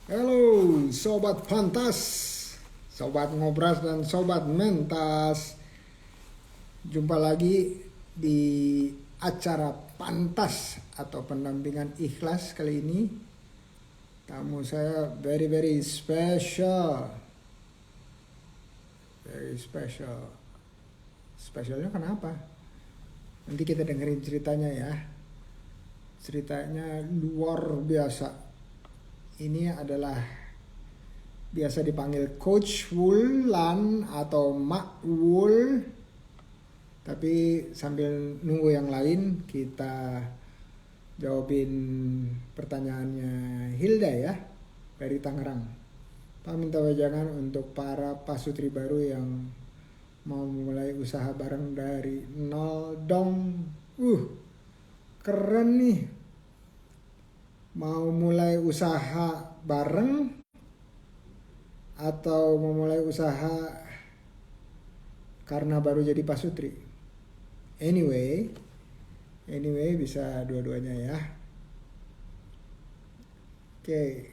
Halo Sobat Pantas, Sobat Ngobras dan Sobat Mentas. Jumpa lagi di acara Pantas atau pendampingan ikhlas kali ini. Tamu saya very special. Very special. Spesialnya kenapa? Nanti kita dengerin ceritanya ya. Ceritanya luar biasa. Ini adalah biasa dipanggil Coach Wulan atau Mak Wul. Tapi sambil nunggu yang lain, kita jawabin pertanyaannya Hilda ya, dari Tangerang. Pak minta wejangan untuk para pasutri baru yang mau mulai usaha bareng dari nol dong. Keren nih. Mau mulai usaha bareng atau mau mulai usaha karena baru jadi pasutri. Anyway bisa dua-duanya ya. Oke.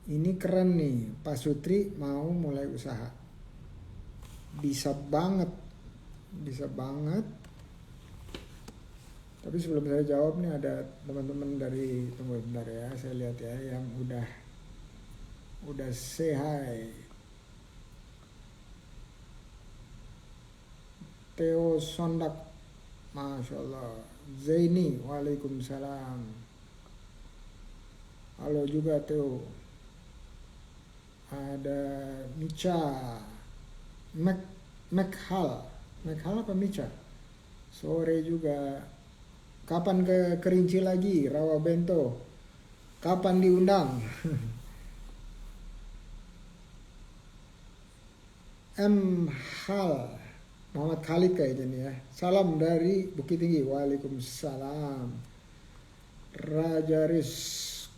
Ini keren nih, pasutri mau mulai usaha. Bisa banget. Tapi sebelum saya jawab nih ada teman-teman dari, tunggu bentar ya, saya lihat ya yang udah say hi. Theo Sondak, Masya Allah. Zaini, Waalaikumsalam. Halo juga Theo. Ada Micha, Mekhal apa Micha? Sore juga. Kapan ke Kerinci lagi, Rawa Bento? Kapan diundang? Hal Muhammad Khalid kayaknya nih ya. Salam dari Bukit Tinggi. Waalaikumsalam. Raja Rizkullah.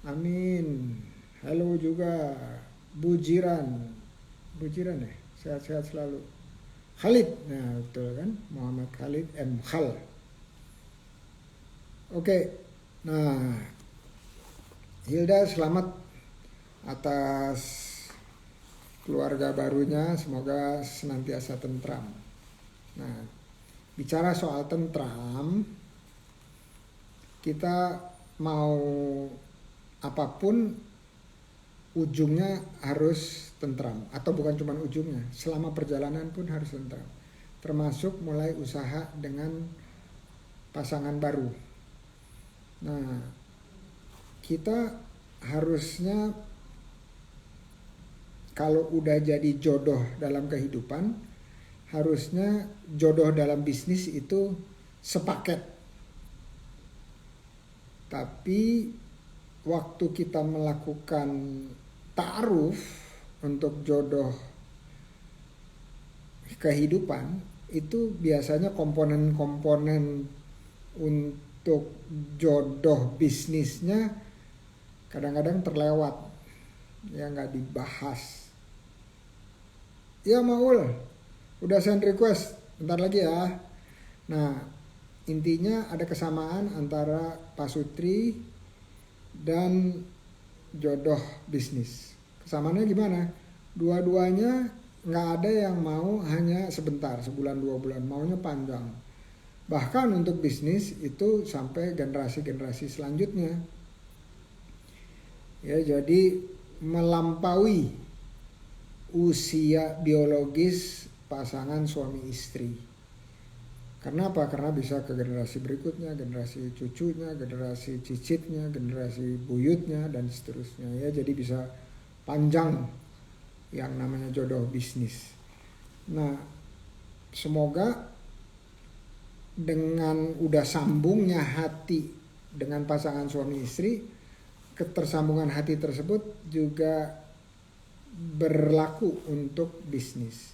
Amin. Halo juga Bujiran ya. Sehat-sehat selalu. Khalid, nah betul kan, Muhammad Khalid M. Khal. Oke, nah Hilda selamat atas keluarga barunya, semoga senantiasa tentram. Nah, bicara soal tentram, kita mau apapun ujungnya harus tentram, atau bukan cuma ujungnya, selama perjalanan pun harus tentram, termasuk mulai usaha dengan pasangan baru. Nah, kita harusnya kalau udah jadi jodoh dalam kehidupan, harusnya jodoh dalam bisnis itu sepaket. Tapi waktu kita melakukan ta'aruf untuk jodoh kehidupan, itu biasanya komponen-komponen untuk jodoh bisnisnya kadang-kadang terlewat, ya nggak dibahas. Ya Maul, udah send request, bentar lagi ya. Nah, intinya ada kesamaan antara pasutri dan jodoh bisnis. Kesamaannya gimana? Dua-duanya nggak ada yang mau hanya sebentar, sebulan 2 bulan, maunya panjang. Bahkan untuk bisnis itu sampai generasi-generasi selanjutnya. Ya, jadi melampaui usia biologis pasangan suami istri. Karena apa? Karena bisa ke generasi berikutnya, generasi cucunya, generasi cicitnya, generasi buyutnya, dan seterusnya. Ya, jadi bisa panjang yang namanya jodoh bisnis. Nah, semoga dengan udah sambungnya hati dengan pasangan suami istri, ketersambungan hati tersebut juga berlaku untuk bisnis.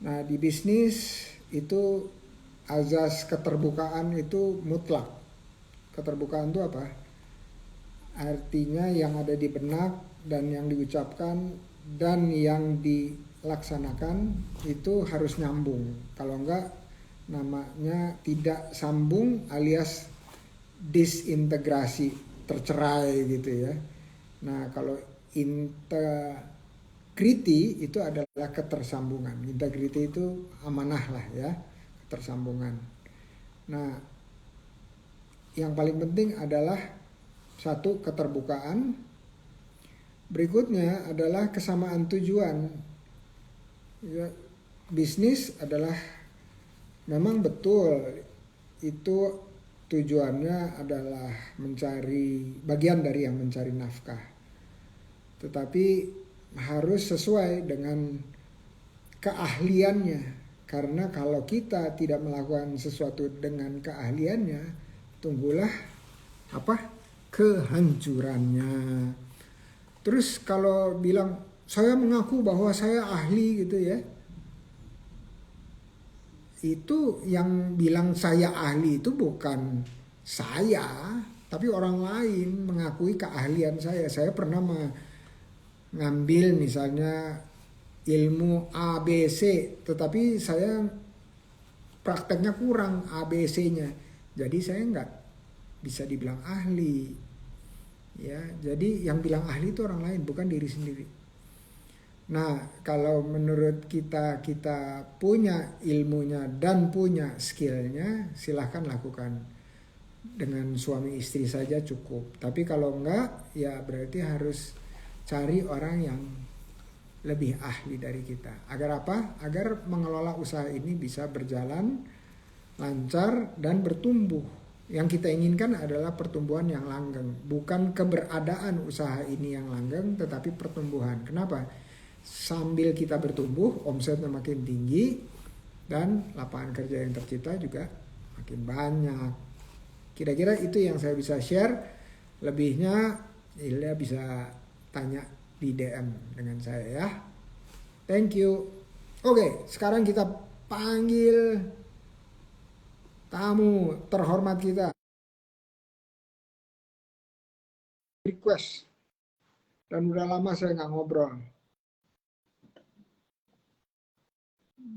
Nah, di bisnis itu azas keterbukaan itu mutlak. Keterbukaan itu apa? Artinya yang ada di benak dan yang diucapkan dan yang dilaksanakan itu harus nyambung. Kalau enggak namanya tidak sambung alias disintegrasi, tercerai gitu ya. Nah, kalau integrity itu adalah ketersambungan. Integrity itu amanah lah ya, ketersambungan. Nah, yang paling penting adalah satu, keterbukaan. Berikutnya adalah kesamaan tujuan. Ya, bisnis adalah memang betul itu tujuannya adalah mencari bagian dari yang mencari nafkah. Tetapi harus sesuai dengan keahliannya. Karena kalau kita tidak melakukan sesuatu dengan keahliannya, tunggulah apa? Kehancurannya. Terus kalau bilang saya mengaku bahwa saya ahli gitu ya. Itu yang bilang saya ahli itu bukan saya, tapi orang lain mengakui keahlian saya. Saya pernah mengambil misalnya ilmu ABC, tetapi saya prakteknya kurang ABC-nya. Jadi saya nggak bisa dibilang ahli. Ya, jadi yang bilang ahli itu orang lain, bukan diri sendiri. Nah, kalau menurut kita punya ilmunya dan punya skillnya, silahkan lakukan. Dengan suami istri saja cukup. Tapi kalau enggak, ya berarti harus cari orang yang lebih ahli dari kita. Agar apa? Agar mengelola usaha ini bisa berjalan lancar dan bertumbuh. Yang kita inginkan adalah pertumbuhan yang langgeng, bukan keberadaan usaha ini yang langgeng, tetapi pertumbuhan. Kenapa? Sambil kita bertumbuh, omsetnya makin tinggi dan lapangan kerja yang tercipta juga makin banyak. Kira-kira itu yang saya bisa share. Lebihnya Ilya bisa tanya di DM dengan saya ya. Thank you. Oke, sekarang kita panggil tamu terhormat kita. Request. Dan udah lama saya nggak ngobrol.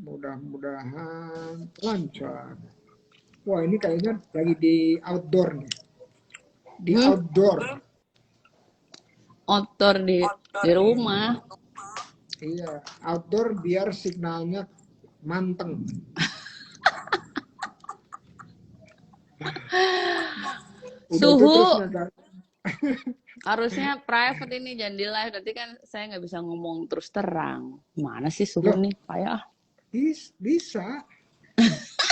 Mudah-mudahan lancar. Wah, ini kayaknya lagi di outdoor nih. Di outdoor. Outdoor di rumah. Iya, outdoor biar signalnya manteng. Suhu harusnya private ini, jangan di live, nanti kan saya nggak bisa ngomong terus terang. Mana sih suhu Loh, nih, payah. Bisa.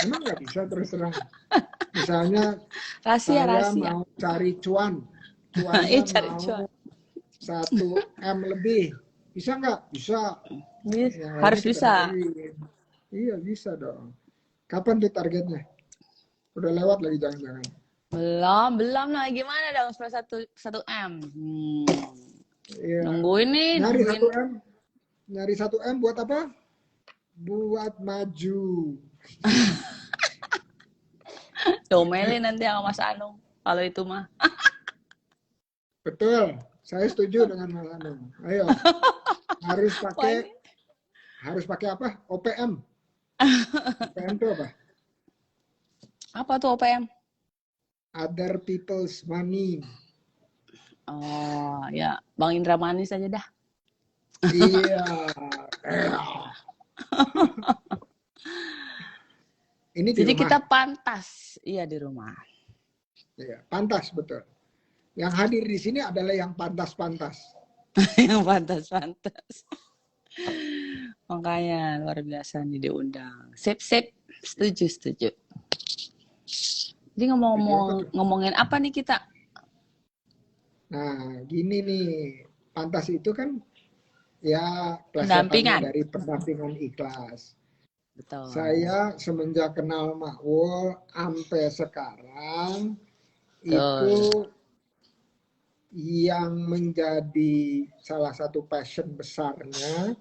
Emang nggak bisa terus terang. Misalnya Rahasia. saya mau cari cuannya Cari mau cuan. 1 M lebih. Bisa nggak? Bisa. Harus bisa. Iya, bisa dong. Kapan tuh targetnya? Udah lewat lagi jangan-jangan. Belum lah. Gimana dong supaya 1 M? Iya. Nungguin nih. Nyari 1 M. Nyari 1 M buat apa? Buat maju. Domelin nanti sama Mas Anung. Kalau itu mah. Betul. Saya setuju dengan Mas Anung. Ayo. Harus pakai apa? OPM. OPM itu apa? Apa tuh OPM? Other people's money. Oh ya, Bang Indra Manis aja dah. Iya. Ini jadi rumah. Kita pantas, iya di rumah. Iya, pantas betul. Yang hadir di sini adalah yang pantas-pantas. Yang pantas-pantas. Makanya luar biasa nih diundang. Sip, setuju. Jadi ngomongin apa nih kita? Nah, gini nih, pantas itu kan ya pendampingan dari pendampingan ikhlas. Betul. Saya semenjak kenal Makwo sampai sekarang itu yang menjadi salah satu passion besarnya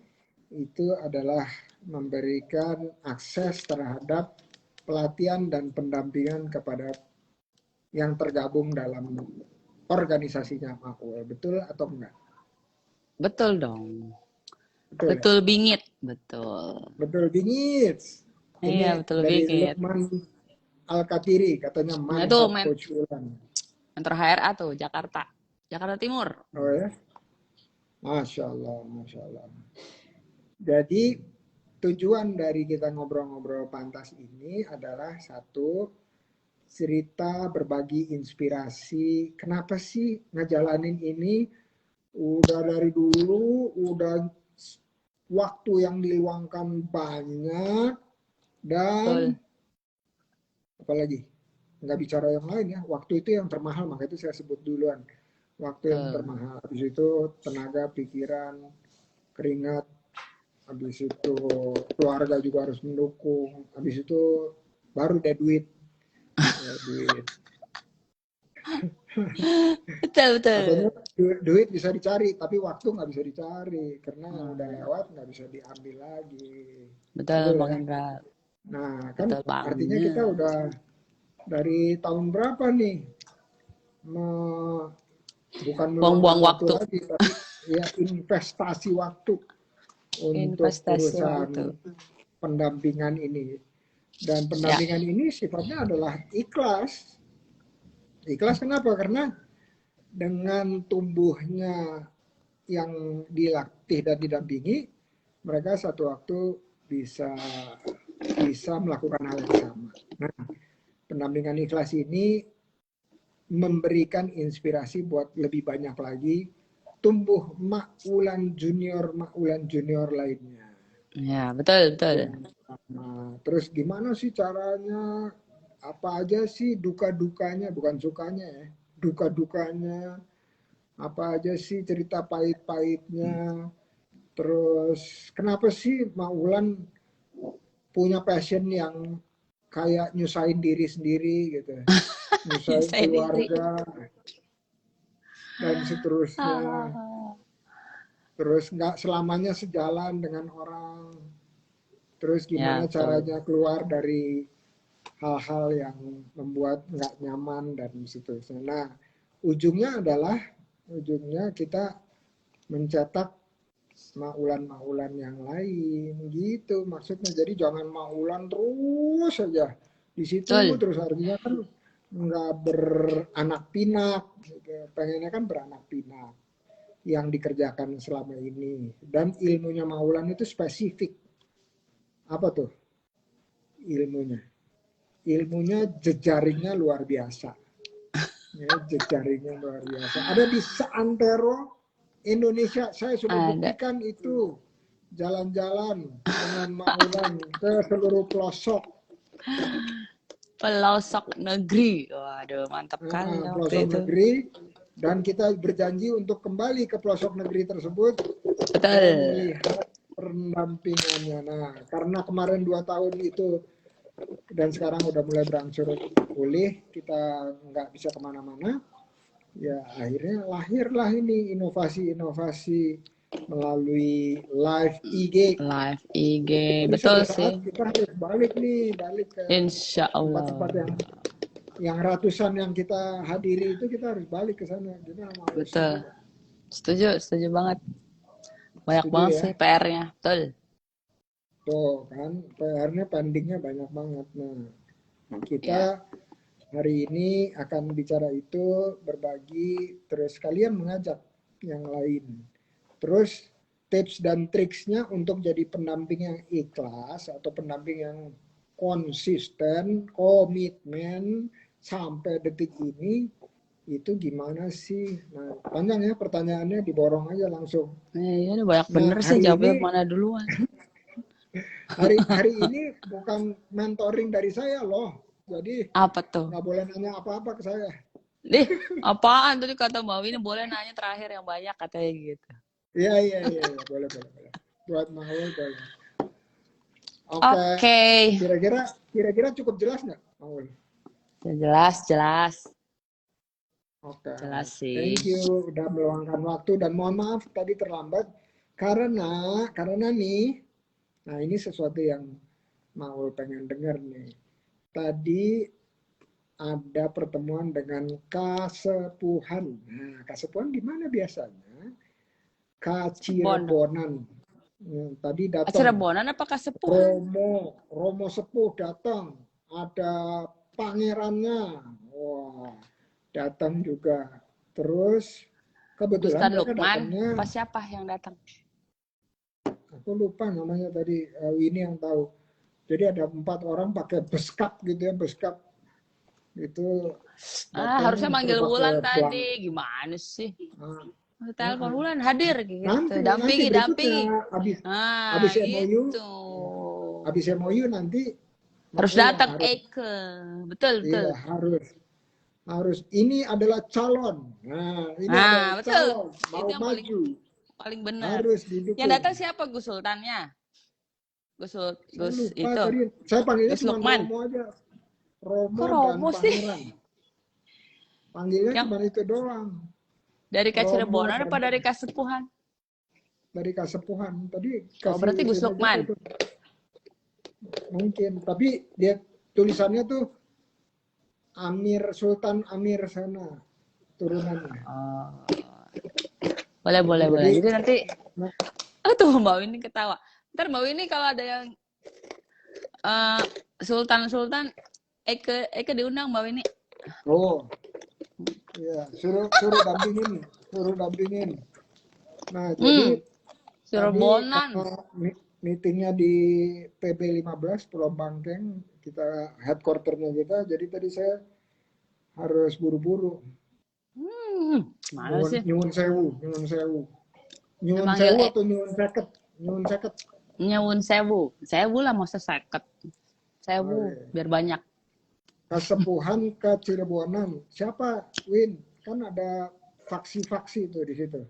itu adalah memberikan akses terhadap pelatihan dan pendampingan kepada yang tergabung dalam organisasinya Makwo. Betul atau enggak? Betul dong. Betul bingit. Betul. Betul bingit. Iya, Ini betul dari bingit. Lukman Al-Katiri katanya Nah itu mantap Coach Ulan. mentor HRA tuh, Jakarta Timur. Oh ya, Masya Allah, Masya Allah. Jadi tujuan dari kita ngobrol-ngobrol pantas ini adalah satu, cerita berbagi inspirasi. Kenapa sih ngejalanin ini? Udah dari dulu, udah waktu yang diluangkan banyak dan Betul. apalagi nggak bicara yang lain ya. Waktu itu yang termahal, maka itu saya sebut duluan. Waktu yang Betul. termahal. Habis itu tenaga, pikiran, keringat. Habis itu keluarga juga harus mendukung. Habis itu baru deh duit. Ya, duit. Betul. Katanya duit bisa dicari, tapi waktu nggak bisa dicari karena yang Oh, udah iya. lewat nggak bisa diambil lagi. Betul Betul Bang ya. Hendra. Nah kan Betul artinya kita banget. udah dari tahun berapa nih bukan meluangkan Buang-buang waktu waktu. lagi, tapi ya investasi waktu untuk Investasi waktu. urusan pendampingan ini. Dan Ya. pendampingan ini sifatnya adalah ikhlas. Ikhlas kenapa? Karena dengan tumbuhnya yang dilatih dan didampingi, mereka satu waktu bisa bisa melakukan hal yang sama. Nah, pendampingan ikhlas ini memberikan inspirasi buat lebih banyak lagi tumbuh makulan junior lainnya. Ya, betul, Itu betul. yang pertama. Terus gimana sih caranya? Apa aja sih duka-dukanya, bukan sukanya ya. Duka-dukanya, apa aja sih cerita pahit-pahitnya. Terus kenapa sih Maulan punya passion yang kayak nyusahin diri sendiri gitu. Nyusahin Saya diri. keluarga dan seterusnya. Ah, Terus nggak selamanya sejalan dengan orang. Terus ya, gimana betul. caranya keluar dari hal-hal yang membuat nggak nyaman dan seterusnya. Nah, ujungnya kita mencetak maulan-maulan yang lain gitu maksudnya. Jadi jangan maulan terus saja di situ Betul. terus, artinya kan nggak beranak pinak gitu. Pengennya kan beranak pinak yang dikerjakan selama ini, dan ilmunya maulan itu spesifik. Apa tuh ilmunya? Ilmunya jejaringnya luar biasa. Ya, jejaringnya luar biasa. Ada di seantero Indonesia. Saya sudah Ada buktikan itu jalan-jalan dengan maulan ke seluruh pelosok, pelosok negeri. Waduh, mantap kali ya waktu pelosok itu. negeri, dan kita berjanji untuk kembali ke pelosok negeri tersebut dan Betul. melihat pendampingannya. Nah, karena kemarin 2 tahun itu dan sekarang udah mulai berangsur pulih, kita nggak bisa kemana-mana, ya akhirnya lahirlah ini inovasi-inovasi melalui live IG. Live IG. Jadi Betul suatu sih. saat kita harus balik ke Insya tempat-tempat Allah. yang ratusan yang kita hadiri itu, kita harus balik ke sana. Gimana mau Betul. setuju kan? Setuju banget. Banyak Setuju banget ya. sih PR-nya. Betul. Tuh kan PR-nya pendingnya banyak banget. Nah, kita Ya. hari ini akan bicara itu, berbagi, terus kalian mengajak yang lain. Terus tips dan triksnya untuk jadi pendamping yang ikhlas atau pendamping yang konsisten, komitmen sampai detik ini itu gimana sih? Nah, panjang ya pertanyaannya, diborong aja langsung. Iya, ini banyak Nah, bener sih hari jawabnya ini mana duluan. hari ini bukan mentoring dari saya loh. Jadi Apa tuh? nggak boleh nanya apa-apa ke saya. Dih, apaan tadi kata Mbak Wini boleh nanya terakhir yang banyak katanya gitu. Iya, boleh. Buat Maul boleh. Oke, Oke. kira-kira cukup jelas nggak, Maul? Jelas. Oke, Jelas thank sih. you udah meluangkan waktu, dan mohon maaf tadi terlambat karena nih, nah ini sesuatu yang Maul pengen dengar nih. Tadi ada pertemuan dengan Kasepuhan. Nah, Kasepuhan di mana biasanya? Bono. Kacirebonan. Tadi datang Cirebonan apa Kasepuhan? Romo Sepuh datang, ada pangerannya. Wah, datang juga. Terus kebetulan Ustadz mereka Lukman, datangnya, apa siapa yang datang? aku lupa namanya tadi, Winnie yang tahu. Jadi ada 4 orang pakai beskap gitu ya, beskap itu Harusnya datang terus manggil pakai Wulan belang. tadi. Gimana sih? Nah, Telepon nah, Wulan hadir gitu. nanti Dampingi, dampingi. berikutnya habis MOU, Gitu. habis MOU nanti Harus makanya datang harus, Eke. Betul, betul. iya harus ini adalah calon. Nah, ini adalah Betul. calon mau Itu yang maju, paling benar. harus Yang didukung. datang siapa Gus Sultannya? Saya Gus lupa itu. tadi, saya panggilnya Gus cuma Lukman. Romo aja, Kok Romo dan Romo sih? Pangeran. Panggilnya Yang cuma itu doang, dari Romo Kacirebonan dan apa dari Kasepuhan? dari Kasepuhan. Tadi Oh, berarti kasih Gus sini aja Lukman. tuh. Mungkin, tapi dia tulisannya tuh Amir Sultan Amir sana turunannya. Oh. Boleh, boleh, boleh. Jadi Jadi nanti nah, tuh Mbak Winnie ketawa. Ntar Mbak Winnie kalau ada yang Sultan Eke diundang Mbak Winnie. oh ya suruh dampingin. Nah, jadi tadi Cirebon. karena meetingnya di PB 15 Pulau Bangkeng, kita headquarternya kita, jadi tadi saya harus buru-buru. Mana sih? Nyuwun sewu. Nyuwun Memanggil sewu atau nyuwun seket? Nyuwun seket. Nyewun sewu. Sewu lah mau seseket. Oh, Sewu iya. biar banyak. Kasepuhan ke Cirebonan. Siapa, Win? Kan ada faksi-faksi tuh di situ.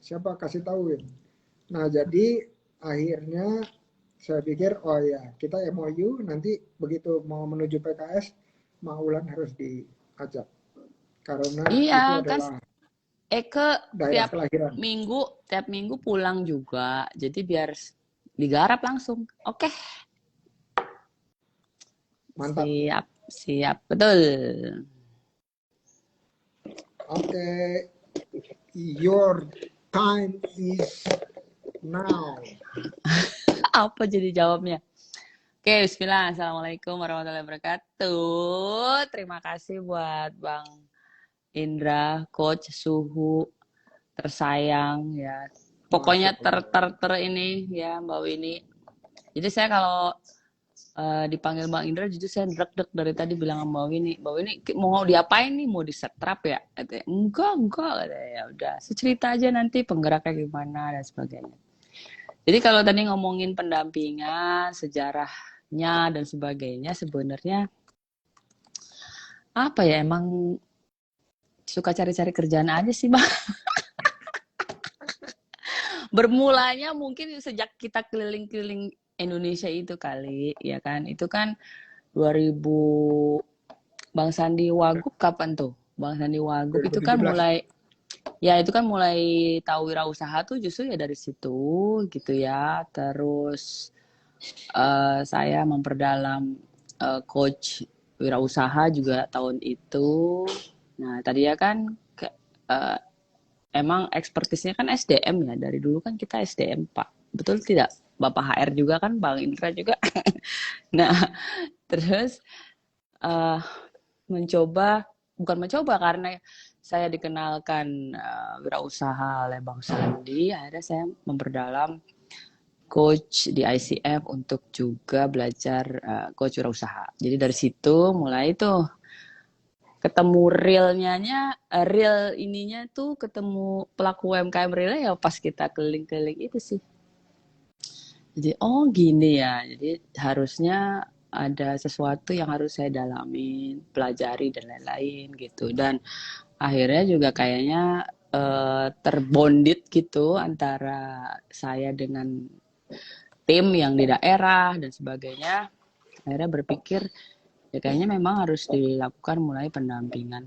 Siapa kasih tahu, Win? Nah, jadi akhirnya saya pikir, oh ya, kita MOU nanti begitu mau menuju PKS, Maulan harus diajak. Karena itu Iya kan adalah Eke daerah kelahiran. tiap minggu pulang juga. Jadi biar digarap langsung. Oke. Mantap. Siap. Betul. Oke. Your time is now. Apa jadi jawabnya? Oke, bismillah. Assalamualaikum warahmatullahi wabarakatuh. Terima kasih buat Bang Indra, Coach Suhu, tersayang ya. Pokoknya ini ya Mbak Winnie. Jadi saya kalau dipanggil Bang Indra, jujur saya drek-drek dari tadi bilang sama Mbak Winnie, mau diapain nih? Mau disetrap ya? Katanya, enggak. Katanya, ya udah, cerita aja nanti penggeraknya gimana dan sebagainya. Jadi kalau tadi ngomongin pendampingan, sejarahnya dan sebagainya, sebenarnya apa ya, emang suka cari-cari kerjaan aja sih, Bang. Bermulanya mungkin sejak kita keliling-keliling Indonesia itu kali, ya kan? Itu kan 2000 Bang Sandi Wagub kapan tuh? Bang Sandi Wagub itu kan 2017. mulai tahu wirausaha tuh justru ya dari situ gitu ya. Terus saya memperdalam coach wirausaha juga tahun itu. Nah, tadi ya kan emang ekspertisnya kan SDM ya. Dari dulu kan kita SDM, Pak. Betul tidak? Bapak HR juga kan, Bang Indra juga. Nah, terus bukan mencoba karena saya dikenalkan wirausaha oleh Bang Sandi, akhirnya saya memperdalam coach di ICF untuk juga belajar coach wirausaha. Jadi dari situ mulai tuh ketemu real ininya tuh, ketemu pelaku UMKM realnya ya pas kita keliling-keliling itu sih. Jadi oh gini ya, jadi harusnya ada sesuatu yang harus saya dalamin, pelajari dan lain-lain gitu. Dan akhirnya juga kayaknya terbondit gitu antara saya dengan tim yang di daerah dan sebagainya. Akhirnya berpikir ya kayaknya memang harus dilakukan mulai pendampingan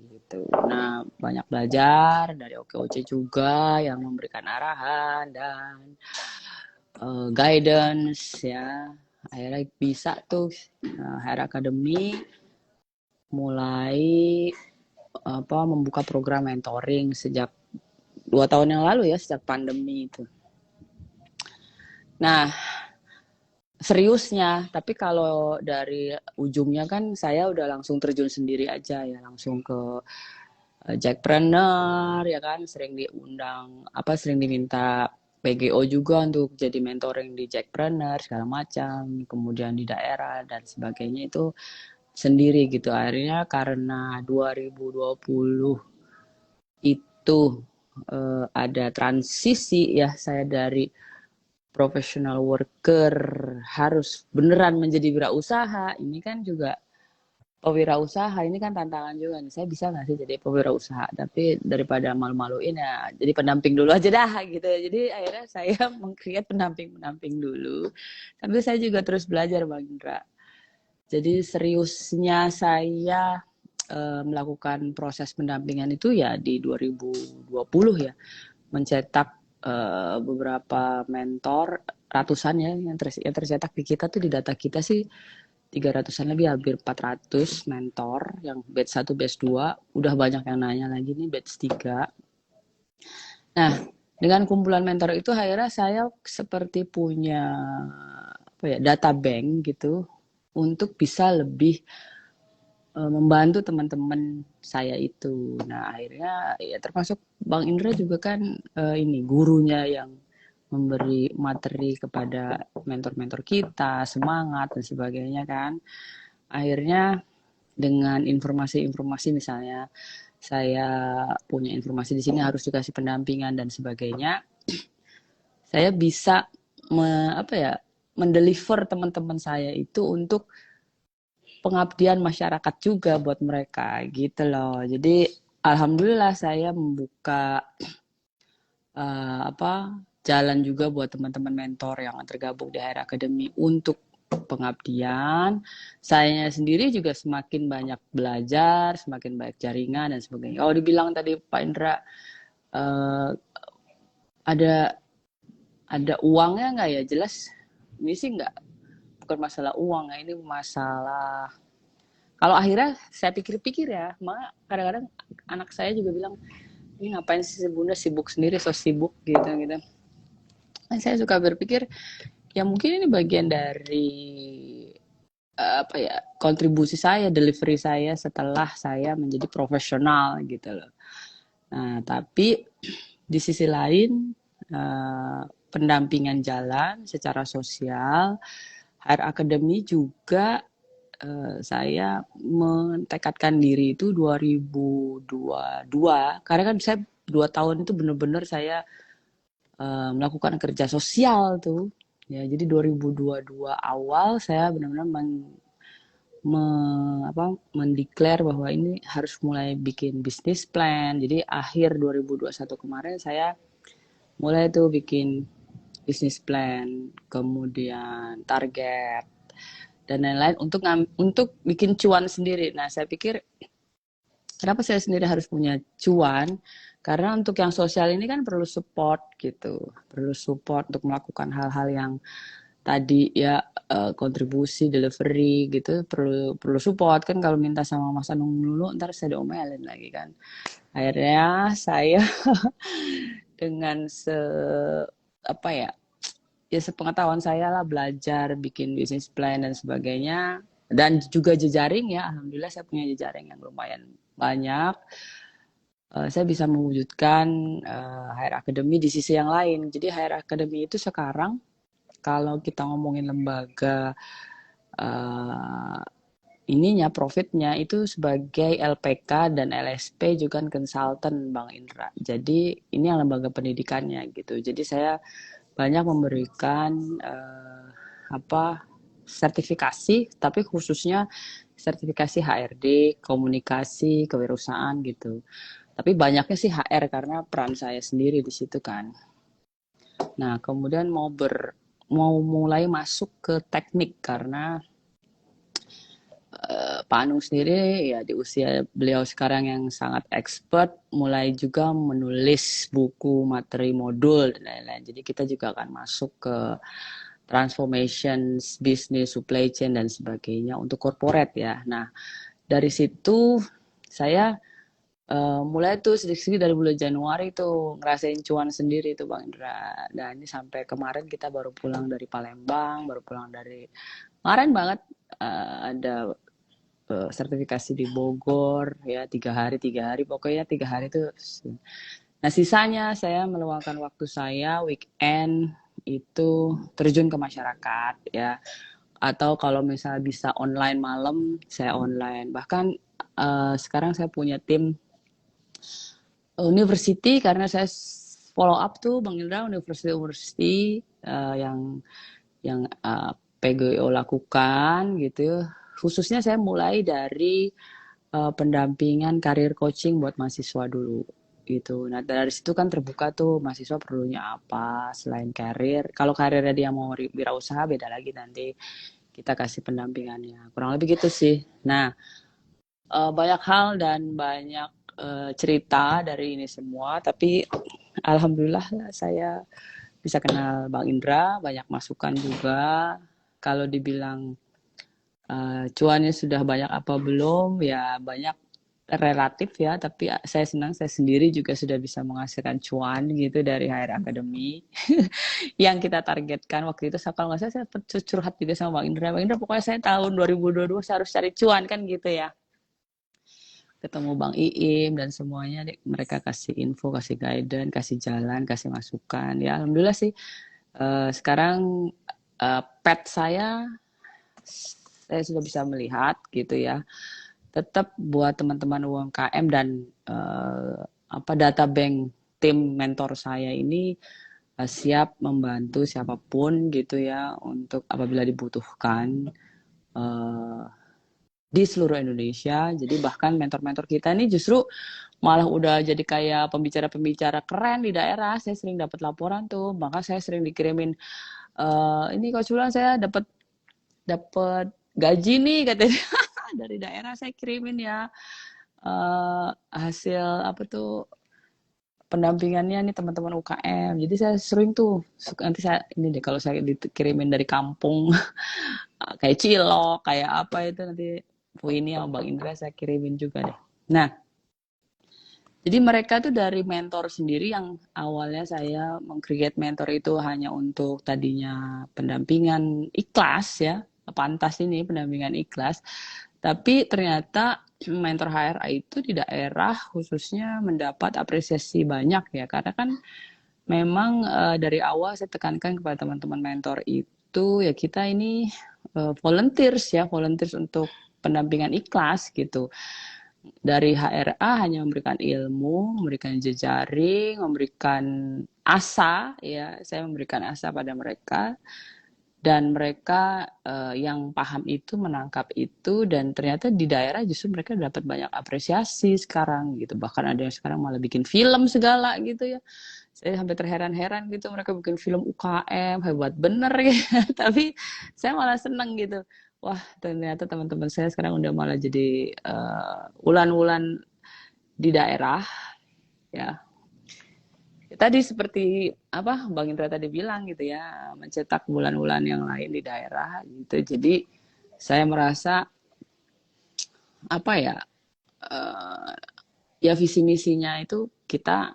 gitu. Nah, banyak belajar dari OKOC juga yang memberikan arahan dan guidance ya. Akhirnya bisa tuh Hair Academy mulai membuka program mentoring sejak 2 tahun yang lalu ya, sejak pandemi itu. Nah, seriusnya. Tapi kalau dari ujungnya kan saya udah langsung terjun sendiri aja ya, langsung ke Jackpreneur ya kan, sering diundang apa sering diminta PGO juga untuk jadi mentoring di Jackpreneur segala macam, kemudian di daerah dan sebagainya itu sendiri gitu. Akhirnya karena 2020 itu ada transisi ya, saya dari professional worker harus beneran menjadi wirausaha. Ini kan juga pewirausaha, ini kan tantangan juga nih. Saya bisa nggak sih jadi pewirausaha? Tapi daripada malu-maluin ya, jadi pendamping dulu aja dah gitu. Jadi akhirnya saya meng-create pendamping-pendamping dulu. Sambil saya juga terus belajar, Bang Indra. Jadi seriusnya saya melakukan proses pendampingan itu ya di 2020 ya, mencetak beberapa mentor, ratusan ya yang tercetak di kita tuh, di data kita sih 300-an lebih, hampir 400 mentor yang batch 1, batch 2, udah banyak yang nanya lagi nih batch 3. Nah, dengan kumpulan mentor itu akhirnya saya seperti punya apa ya, data bank gitu untuk bisa lebih membantu teman-teman saya itu. Nah, akhirnya ya termasuk Bang Indra juga kan ini gurunya yang memberi materi kepada mentor-mentor kita, semangat dan sebagainya kan. Akhirnya dengan informasi-informasi misalnya saya punya informasi di sini harus dikasih pendampingan dan sebagainya, saya bisa apa ya, mendeliver teman-teman saya itu untuk pengabdian masyarakat juga buat mereka gitu loh. Jadi alhamdulillah saya membuka apa jalan juga buat teman-teman mentor yang tergabung di HR Academy untuk pengabdian. Saya sendiri juga semakin banyak belajar, semakin banyak jaringan dan sebagainya. Oh, dibilang tadi Pak Indra eh, ada uangnya nggak ya? Jelas ini sih nggak, bukan masalah uang ya, ini masalah, kalau akhirnya saya pikir-pikir ya, malah kadang-kadang anak saya juga bilang, ini ngapain sih bunda sibuk sendiri, so sibuk gitu gitu. Nah, saya suka berpikir ya mungkin ini bagian dari apa ya, kontribusi saya, delivery saya setelah saya menjadi profesional gitu loh. Nah, tapi di sisi lain pendampingan jalan secara sosial, HR Academy juga saya mentekadkan diri itu 2022, karena kan saya 2 tahun itu benar-benar saya melakukan kerja sosial tuh ya. Jadi 2022 awal saya benar-benar mendeklar bahwa ini harus mulai bikin bisnis plan. Jadi akhir 2021 kemarin saya mulai tuh bikin bisnis plan, kemudian target dan lain-lain untuk bikin cuan sendiri. Nah, saya pikir kenapa saya sendiri harus punya cuan? Karena untuk yang sosial ini kan perlu support gitu, perlu support untuk melakukan hal-hal yang tadi ya, kontribusi, delivery gitu, perlu support kan. Kalau minta sama Mas Anung dulu, ntar saya diomelin lagi kan. Akhirnya saya dengan apa ya, ya sepengetahuan saya lah, belajar bikin bisnis plan dan sebagainya, dan juga jejaring ya, alhamdulillah saya punya jejaring yang lumayan banyak. Saya bisa mewujudkan HR Academy di sisi yang lain. Jadi HR Academy itu sekarang kalau kita ngomongin lembaga uh, ininya, profitnya itu sebagai LPK dan LSP juga kan konsultan Bang Indra. Jadi ini yang lembaga pendidikannya gitu. Jadi saya banyak memberikan apa, sertifikasi, tapi khususnya sertifikasi HRD, komunikasi, kewirausahaan gitu. Tapi banyaknya sih HR karena peran saya sendiri di situ kan. Nah, kemudian mau mulai masuk ke teknik karena Pak Anung sendiri ya di usia beliau sekarang yang sangat expert, mulai juga menulis buku, materi, modul dan lain-lain. Jadi kita juga akan masuk ke transformation, business, supply chain dan sebagainya untuk corporate ya. Nah, dari situ saya Mulai tuh sedikit-sedikit dari bulan Januari tuh ngerasain cuan sendiri tuh Bang Indra. Dan ini sampai kemarin kita baru pulang dari Palembang, baru pulang dari kemarin banget, ada sertifikasi di Bogor ya 3 hari pokoknya 3 hari tuh. Nah sisanya saya meluangkan waktu saya weekend itu terjun ke masyarakat ya, atau kalau misalnya bisa online malam saya online, bahkan sekarang saya punya tim university karena saya follow up tuh Bang Indra university yang PGO lakukan gitu. Khususnya saya mulai dari pendampingan karir coaching buat mahasiswa dulu gitu. Nah dari situ kan terbuka tuh mahasiswa perlunya apa selain karir. Kalau karirnya dia mau wirausaha beda lagi, nanti kita kasih pendampingannya. Kurang lebih gitu sih. Nah banyak hal dan banyak cerita dari ini semua, tapi alhamdulillah saya bisa kenal Bang Indra, banyak masukan juga. Kalau dibilang cuannya sudah banyak apa belum, ya banyak relatif ya, tapi saya senang saya sendiri juga sudah bisa menghasilkan cuan gitu dari HR Academy. Yang kita targetkan waktu itu, kalau nggak salah saya curhat juga sama Bang Indra. Bang Indra pokoknya saya tahun 2022 saya harus cari cuan kan gitu ya. Ketemu Bang Iim dan semuanya, mereka kasih info, kasih guidance, kasih jalan, kasih masukan. Ya alhamdulillah sih sekarang pet saya sudah bisa melihat gitu ya. Tetap buat teman-teman UMKM dan data bank tim mentor saya ini siap membantu siapapun gitu ya untuk apabila dibutuhkan di seluruh Indonesia. Jadi bahkan mentor-mentor kita ini justru malah udah jadi kayak pembicara-pembicara keren di daerah. Saya sering dapat laporan tuh, maka saya sering dikirimin ini Coach Wulan saya dapat dapat gaji nih katanya dari daerah, saya kirimin ya hasil apa tuh pendampingannya nih teman-teman UKM. Jadi saya sering tuh nanti saya ini deh kalau saya dikirimin dari kampung kayak cilok kayak apa itu nanti Bu ini sama Bang Indra saya kirimin juga deh. Nah, jadi mereka tuh dari mentor sendiri yang awalnya saya meng-create mentor itu hanya untuk tadinya pendampingan ikhlas ya, pantas ini pendampingan ikhlas. Tapi ternyata mentor HRA itu di daerah khususnya mendapat apresiasi banyak ya, karena kan memang dari awal saya tekankan kepada teman-teman mentor itu ya kita ini volunteers untuk pendampingan ikhlas gitu. Dari HRA hanya memberikan ilmu, memberikan jejaring, memberikan asa ya, saya memberikan asa pada mereka dan mereka yang paham itu menangkap itu, dan ternyata di daerah justru mereka dapat banyak apresiasi sekarang gitu. Bahkan ada yang sekarang malah bikin film segala gitu ya. Saya sampai terheran-heran gitu, mereka bikin film UKM hebat bener ya. Tapi saya malah seneng gitu. Wah ternyata teman-teman saya sekarang udah malah jadi ulan-ulan di daerah ya. Tadi seperti apa Bang Indra tadi bilang gitu ya, mencetak bulan-bulan yang lain di daerah gitu. Jadi saya merasa apa ya ya visi misinya itu kita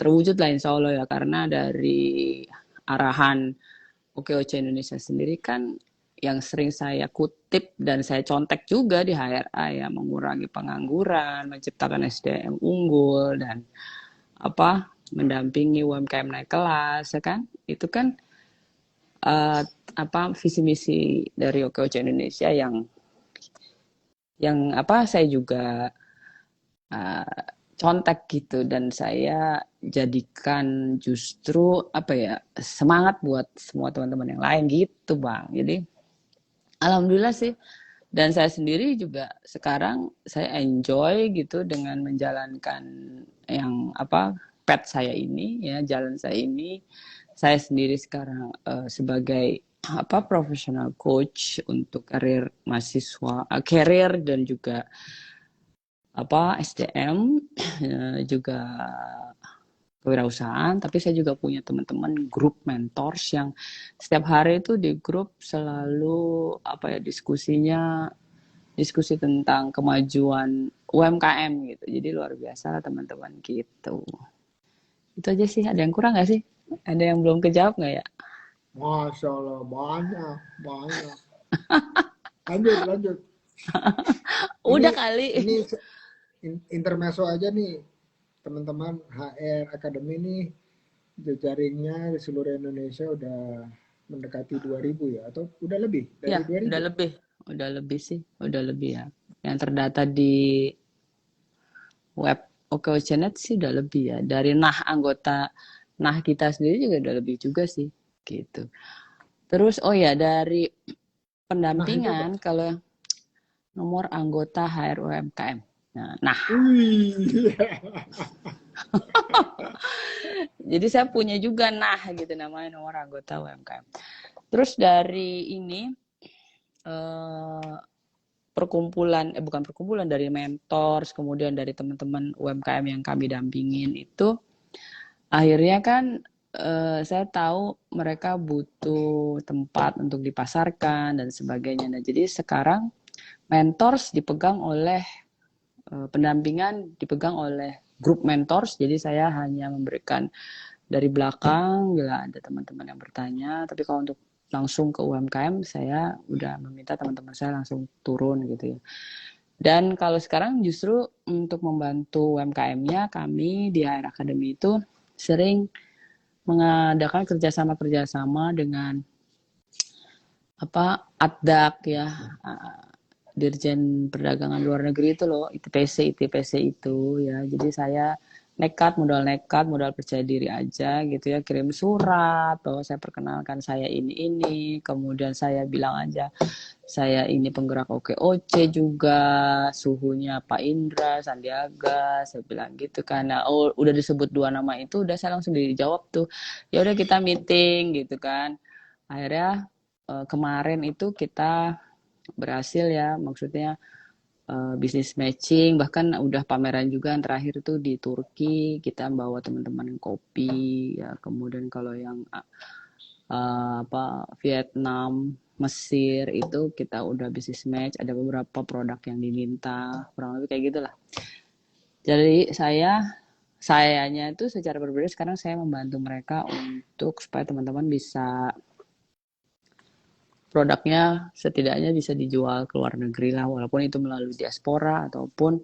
terwujud lah insya Allah ya, karena dari arahan OKOC Indonesia sendiri kan yang sering saya kutip dan saya contek juga di HRA ya, mengurangi pengangguran, menciptakan SDM unggul dan mendampingi UMKM naik kelas ya kan, itu kan visi misi dari OKOC Indonesia yang saya juga contek gitu, dan saya jadikan justru semangat buat semua teman-teman yang lain gitu Bang. Jadi alhamdulillah sih, dan saya sendiri juga sekarang saya enjoy gitu dengan menjalankan yang pet saya ini ya, jalan saya ini. Saya sendiri sekarang sebagai profesional coach untuk karir mahasiswa, karir dan juga SDM juga kewirausahaan. Tapi saya juga punya teman-teman grup mentors yang setiap hari itu di grup selalu diskusinya diskusi tentang kemajuan UMKM gitu. Jadi luar biasa lah teman-teman gitu. Itu aja sih. Ada yang kurang nggak sih? Ada yang belum kejawab nggak ya? Masya Allah, banyak, banyak. Lanjut, lanjut. Udah Ini, kali. ini intermezzo aja nih, teman-teman HR Academy nih, jejaringnya di seluruh Indonesia udah mendekati 2000 ya, atau udah lebih Ya, dari 2000. udah lebih sih, udah lebih ya. Yang terdata di web OKOCNet sih udah lebih ya. Dari anggota kita sendiri juga udah lebih juga sih, gitu. Terus oh ya dari Nah, itu apa? pendampingan kalau nomor anggota HR UMKM. Nah, Wih. jadi saya punya juga gitu namanya nomor anggota UMKM. Terus dari ini eh, bukan perkumpulan dari mentors, kemudian dari teman-teman UMKM yang kami dampingin itu akhirnya kan saya tahu mereka butuh tempat untuk dipasarkan dan sebagainya. Nah, jadi sekarang mentors dipegang oleh pendampingan dipegang oleh grup mentors. Jadi saya hanya memberikan dari belakang bila ada teman-teman yang bertanya. Tapi kalau untuk langsung ke UMKM saya udah meminta teman-teman saya langsung turun gitu ya. Dan kalau sekarang justru untuk membantu UMKM-nya kami di HR Academy itu sering mengadakan kerjasama dengan ADDAK ya, Dirjen Perdagangan Luar Negeri itu loh, ITPC itu ya. Jadi saya modal percaya diri aja gitu ya, kirim surat atau saya perkenalkan saya ini, kemudian saya bilang aja saya ini penggerak OKOC juga, suhunya Pak Indra, Sandiaga, saya bilang gitu karena udah disebut dua nama itu udah saya langsung dijawab tuh. Ya udah kita meeting gitu kan. Akhirnya kemarin itu kita berhasil ya, maksudnya bisnis matching, bahkan udah pameran juga yang terakhir itu di Turki, kita bawa teman-teman yang kopi, ya kemudian kalau yang Vietnam, Mesir itu kita udah bisnis match, ada beberapa produk yang diminta, kurang lebih kayak gitulah. Jadi sayanya itu secara berbeda sekarang saya membantu mereka untuk supaya teman-teman bisa produknya setidaknya bisa dijual ke luar negeri lah, walaupun itu melalui diaspora ataupun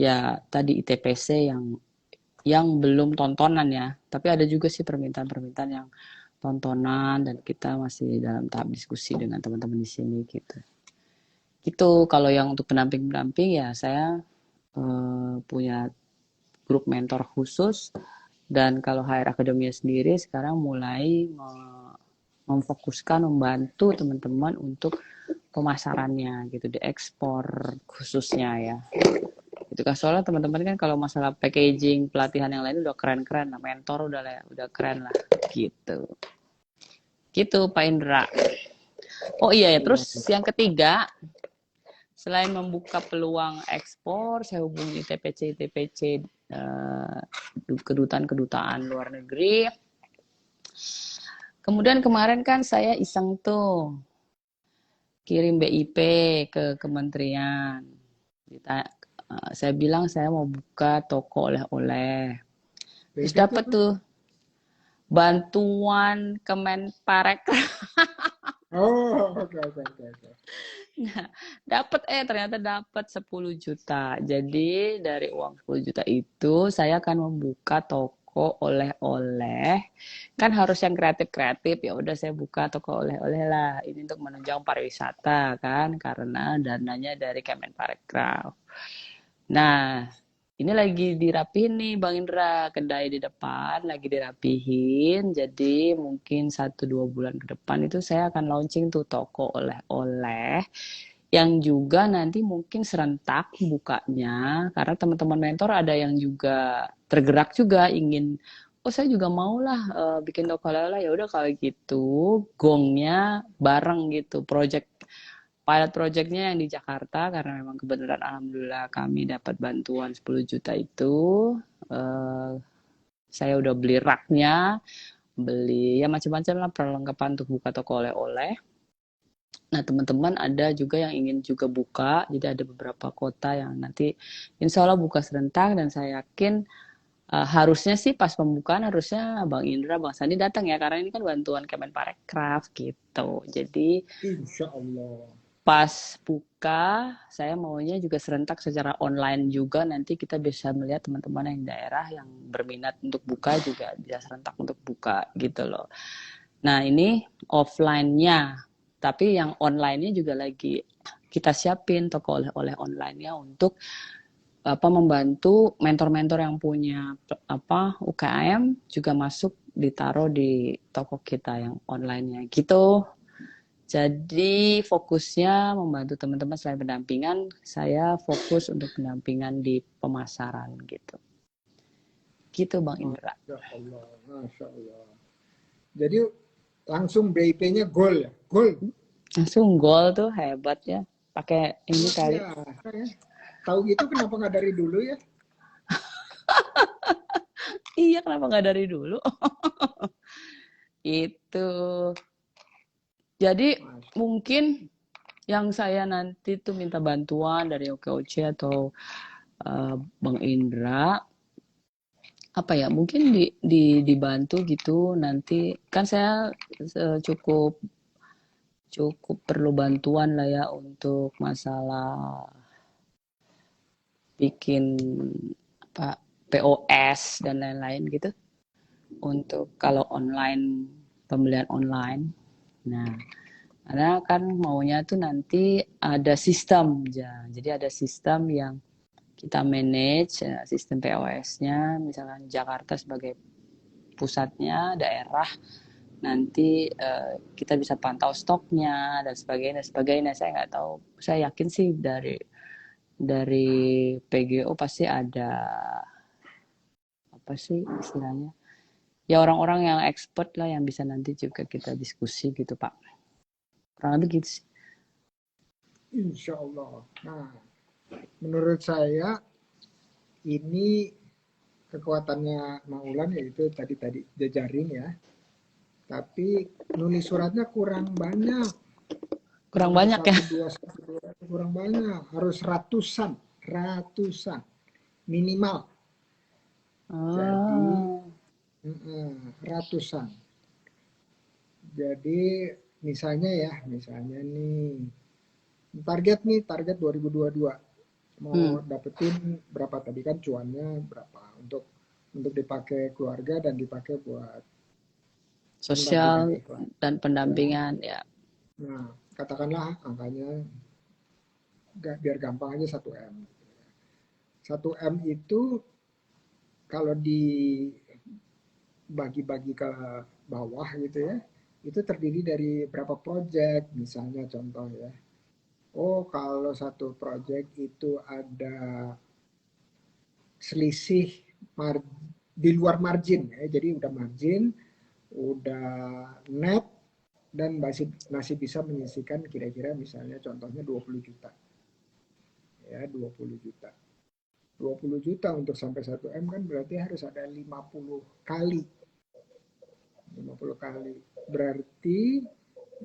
ya tadi ITPC yang belum tontonan ya, tapi ada juga sih permintaan-permintaan yang tontonan dan kita masih dalam tahap diskusi dengan teman-teman di sini gitu. Gitu kalau yang untuk pendamping-pendamping ya saya punya grup mentor khusus dan kalau HR Academy sendiri sekarang mulai memfokuskan membantu teman-teman untuk pemasarannya gitu, diekspor khususnya ya. Itu kan soalnya teman-teman kan kalau masalah packaging, pelatihan yang lain udah keren-keren lah, mentor udah keren lah gitu. Gitu Pak Indra. Oh iya ya, terus yang ketiga selain membuka peluang ekspor, saya hubungi TPC kedutaan luar negeri. Kemudian kemarin kan saya iseng tuh kirim BIP ke kementerian. Saya bilang saya mau buka toko oleh-oleh. Terus BIP itu dapat apa? tuh bantuan Kemenparek. Oh, oke, oke, oke, oke. Nah, ternyata dapat 10 juta. Jadi dari uang 10 juta itu saya akan membuka toko oleh-oleh. Kan harus yang kreatif-kreatif. Ya udah saya buka toko oleh-oleh lah. Ini untuk menunjang pariwisata kan karena dananya dari Kemenparekraf. Nah, ini lagi dirapihin nih Bang Indra, kedai di depan lagi dirapihin. Jadi mungkin 1-2 bulan ke depan itu saya akan launching tuh toko oleh-oleh yang juga nanti mungkin serentak bukanya karena teman-teman mentor ada yang juga tergerak juga ingin oh saya juga mau lah bikin toko oleh-oleh ya udah kalau gitu gongnya bareng gitu pilot projectnya yang di Jakarta karena memang kebetulan alhamdulillah kami dapat bantuan 10 juta itu eh, saya udah beli raknya beli ya macam-macam lah perlengkapan untuk buka toko oleh-oleh. Nah, teman-teman ada juga yang ingin juga buka, jadi ada beberapa kota yang nanti insya Allah buka serentak, dan saya yakin harusnya sih pas pembukaan harusnya Bang Indra, Bang Sandi datang ya, karena ini kan bantuan Kemenparekraf gitu. Jadi Insya Allah. pas buka, saya maunya juga serentak secara online juga, nanti kita bisa melihat teman-teman yang daerah yang berminat untuk buka juga bisa serentak untuk buka gitu loh. Nah, ini offline-nya, tapi yang online-nya juga lagi kita siapin toko oleh-oleh online-nya untuk membantu mentor-mentor yang punya UKM juga masuk ditaruh di toko kita yang online-nya gitu. Jadi fokusnya membantu teman-teman selain pendampingan, saya fokus untuk pendampingan di pemasaran gitu. Gitu Bang Indra. Masya Allah, Masya Allah. Jadi langsung BIP-nya goal ya? Goal. Langsung gol tuh hebat ya. Pakai ini Luar kali. biasa ya. Tahu gitu kenapa nggak dari dulu ya? Iya, kenapa nggak dari dulu? Itu. Jadi Masya. mungkin yang saya nanti tuh minta bantuan dari OKOC atau Bang Indra, apa ya, mungkin dibantu gitu nanti, kan saya cukup cukup perlu bantuan lah ya untuk masalah bikin apa POS dan lain-lain gitu, untuk kalau online, pembelian online. Nah, karena kan maunya tuh nanti ada sistem ya. Jadi ada sistem yang kita manage, sistem POS-nya, misalkan Jakarta sebagai pusatnya, daerah nanti kita bisa pantau stoknya dan sebagainya sebagainya. Saya nggak tahu, saya yakin sih dari PGO pasti ada apa sih istilahnya, ya orang-orang yang expert lah yang bisa nanti juga kita diskusi gitu Pak, kurang lebih gitu sih. Insya Allah. Nah, menurut saya ini kekuatannya Maulan yaitu tadi jajarin ya. Tapi nulis suratnya kurang banyak. Kurang Cuma banyak ya. satu dua kurang banyak. Harus ratusan minimal. Jadi Oh. ratusan. Jadi misalnya nih target 2022 mau dapetin berapa tadi kan cuannya berapa untuk dipakai keluarga dan dipakai buat pendampingan Sosial iklan dan ya. pendampingan ya. Nah, katakanlah angkanya biar gampang aja 1 M. 1 M itu kalau dibagi-bagi ke bawah gitu ya, itu terdiri dari berapa project misalnya contoh ya. Oh, kalau satu project itu ada selisih di luar margin ya. Jadi udah margin, udah net dan masih bisa menyisihkan kira-kira misalnya contohnya 20 juta. Ya, 20 juta. 20 juta untuk sampai 1 M kan berarti harus ada 50 kali. 50 kali. Berarti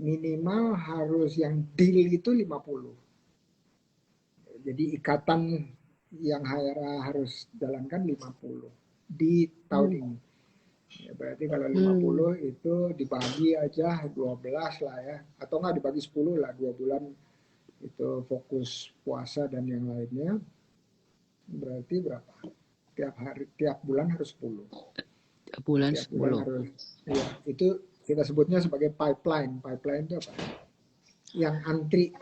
minimal harus yang deal itu 50. Jadi ikatan yang harus jalankan 50 di tahun ini. Ya, berarti kalau 50 itu dibagi aja 12 lah ya. Atau nggak dibagi 10 lah, 2 bulan itu fokus puasa dan yang lainnya. Berarti berapa? Tiap bulan harus 10. Bulan Tiap bulan 10. harus, ya itu kita sebutnya sebagai pipeline. Pipeline itu apa? Yang antri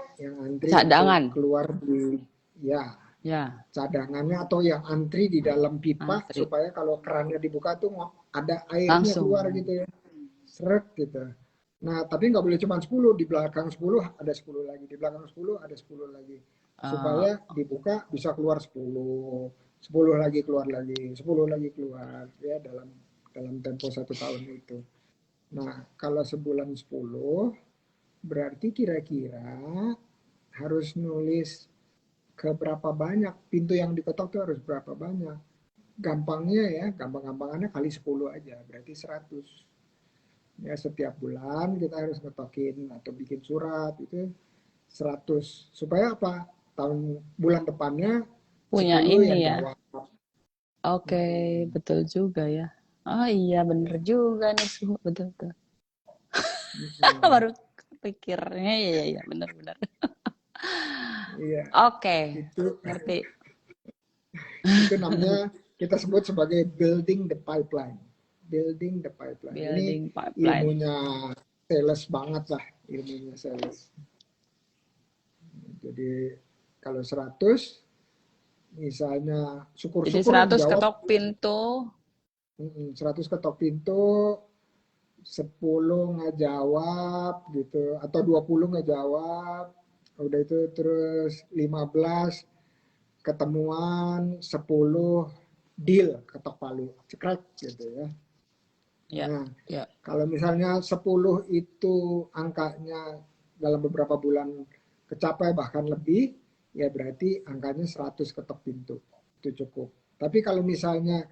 untuk Cadangan. keluar di, ya, Ya, cadangannya atau yang antri di dalam pipa antri. supaya kalau kerannya dibuka tuh ada airnya keluar Langsung. gitu ya. Seret gitu. Nah, tapi nggak boleh cuma 10, di belakang 10 ada 10 lagi, di belakang 10 ada 10 lagi. Uh, Supaya dibuka bisa keluar 10, 10 lagi keluar lagi, 10 lagi keluar ya dalam tempo 1 tahun itu. Nah, kalau sebulan 10 berarti kira-kira harus nulis ke berapa banyak pintu yang diketok tuh harus berapa banyak. Gampangnya ya, gampang-gampangannya kali 10 aja, berarti 100. Ya setiap bulan kita harus ngetokin atau bikin surat itu 100 supaya apa? Bulan depannya Punya 10 ini yang ya. jawab. Oke, Mm-mm. betul juga ya. Oh iya, bener Ya. juga nih, Su. Betul, betul. Mm-mm. Baru pikirnya, iya, iya, iya, bener-bener. Iya, Oke, itu ngerti. itu namanya kita sebut sebagai building the pipeline. Building the pipeline. Ini Building pipeline. ilmunya sales banget lah, ilmunya sales. Jadi kalau 100 misalnya Jadi syukur-syukur yang 100 jawab ketok pintu. 100 ketok pintu, 10 nggak jawab gitu atau 20 nggak jawab. Udah itu terus 15 ketemuan, 10 deal ketok palu, cekrek gitu ya. Ya, Nah, ya. kalau misalnya 10 itu angkanya dalam beberapa bulan kecapai bahkan lebih, ya berarti angkanya 100 ketok pintu. Itu cukup. Tapi kalau misalnya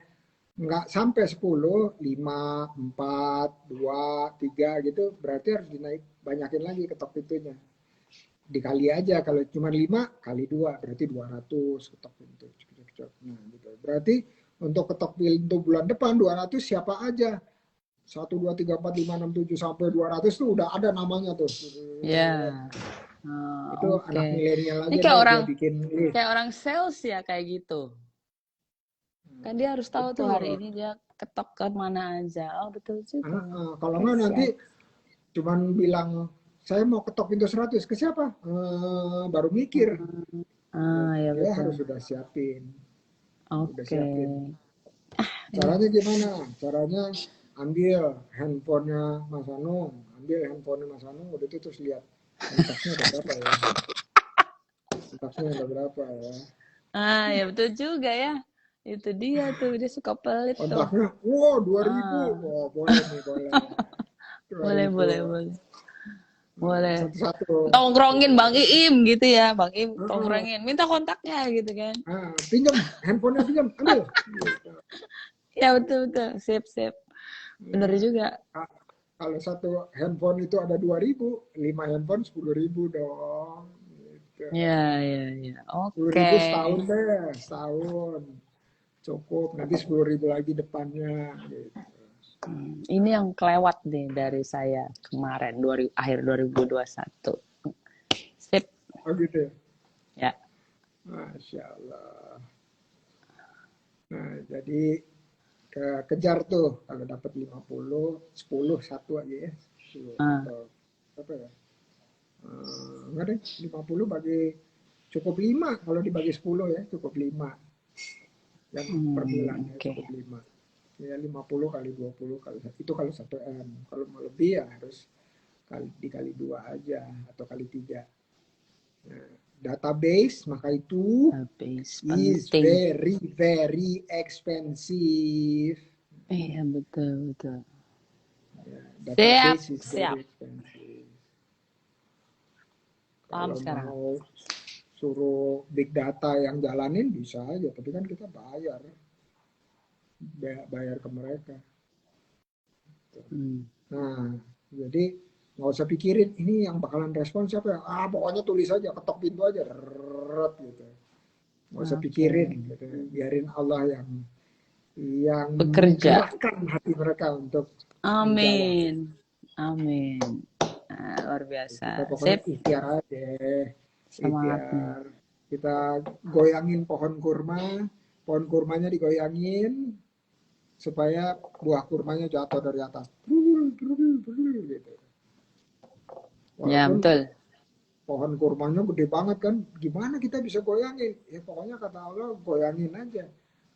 nggak sampai 10, 5, 4, 2, 3 gitu, berarti harus dinaik banyakin lagi ketok pintunya. Dikali aja, kalau cuma 5 kali 2 berarti 200 ketok pintu. Nah, gitu. Berarti untuk ketok pintu bulan depan 200 siapa aja? 1, 2, 3, 4, 5, 6, 7 sampai 200 tuh udah ada namanya tuh. Ya. Oh, Itu anak oke. milenial Ini aja deh dia bikin list. kayak orang sales ya kayak gitu. Kan dia harus tahu tuh hari Betul. ini dia ketok ke mana aja. Oh, betul juga ya. Kalau Oke, nggak nanti siap. cuman bilang saya mau ketok pintu 100 ke siapa? Baru mikir. Ya Dia harus betul. sudah siapin. Udah Oke. siapin. Ya. Caranya gimana? Caranya ambil handphonenya Mas Anung, ambil handphonenya Mas Anung, udah itu terus lihat kontaknya ada berapa ya? Kontaknya ada berapa ya? Ya betul juga ya. Itu dia tuh, dia suka pelit tuh. Kontaknya, wow 2000, Ah, oh boleh nih boleh. dua boleh, ribu boleh, boleh. Boleh. Satu-satu. Tongkrongin Bang Iim gitu ya. Bang Iim Heeh. tongkrongin. Minta kontaknya gitu kan. Pinjam, handphonenya pinjam, ambil. Gitu. Ya betul, betul. Sip, sip. Bener Ya. juga. Kalau satu handphone itu ada 2000, 5 handphone 10.000 dong. Gitu. Ya, ya, ya. Sepuluh Oke. ribu setahun deh, setahun. Cukup, nanti 10.000 lagi depannya. Gitu. Ini yang kelewat nih dari saya kemarin, akhir 2021. Sip. Oh gitu ya? Ya. Masya Allah. Nah, jadi kejar tuh kalau dapat 50, 10 satu aja ya. 10 Ah, atau apa ya? Enggak deh, 50 bagi cukup 5 kalau dibagi 10 ya, cukup 5 yang per bulan ya, oke. cukup 5. Ya 50 kali 20 kali itu kalau 1 M. Kalau mau lebih ya harus dikali 2 aja atau kali 3. Nah, database maka itu Habis is penting. very very expensive. Iya, betul, betul. Ya, Siap, database is siap. very expensive. Paham Kalau sekarang. mau suruh big data yang jalanin bisa aja, tapi kan kita bayar ke mereka. Hmm. Nah, jadi nggak usah pikirin ini yang bakalan respon siapa ya. Pokoknya tulis aja, ketok pintu aja, rrrr, gitu. Nggak usah Oke. pikirin, gitu. Biarin Allah yang Bekerja. menggerakkan hati mereka untuk menjawab. Amin. Amin. Nah, luar Kita biasa. pokoknya Sip. ikhtiar aja, Semangat nih. ikhtiar. Kita goyangin pohon kurmanya digoyangin supaya buah kurmanya jatuh dari atas. Gitu. Ya, Walaupun betul. pohon kurmanya gede banget kan, gimana kita bisa goyangin? Ya pokoknya kata Allah goyangin aja.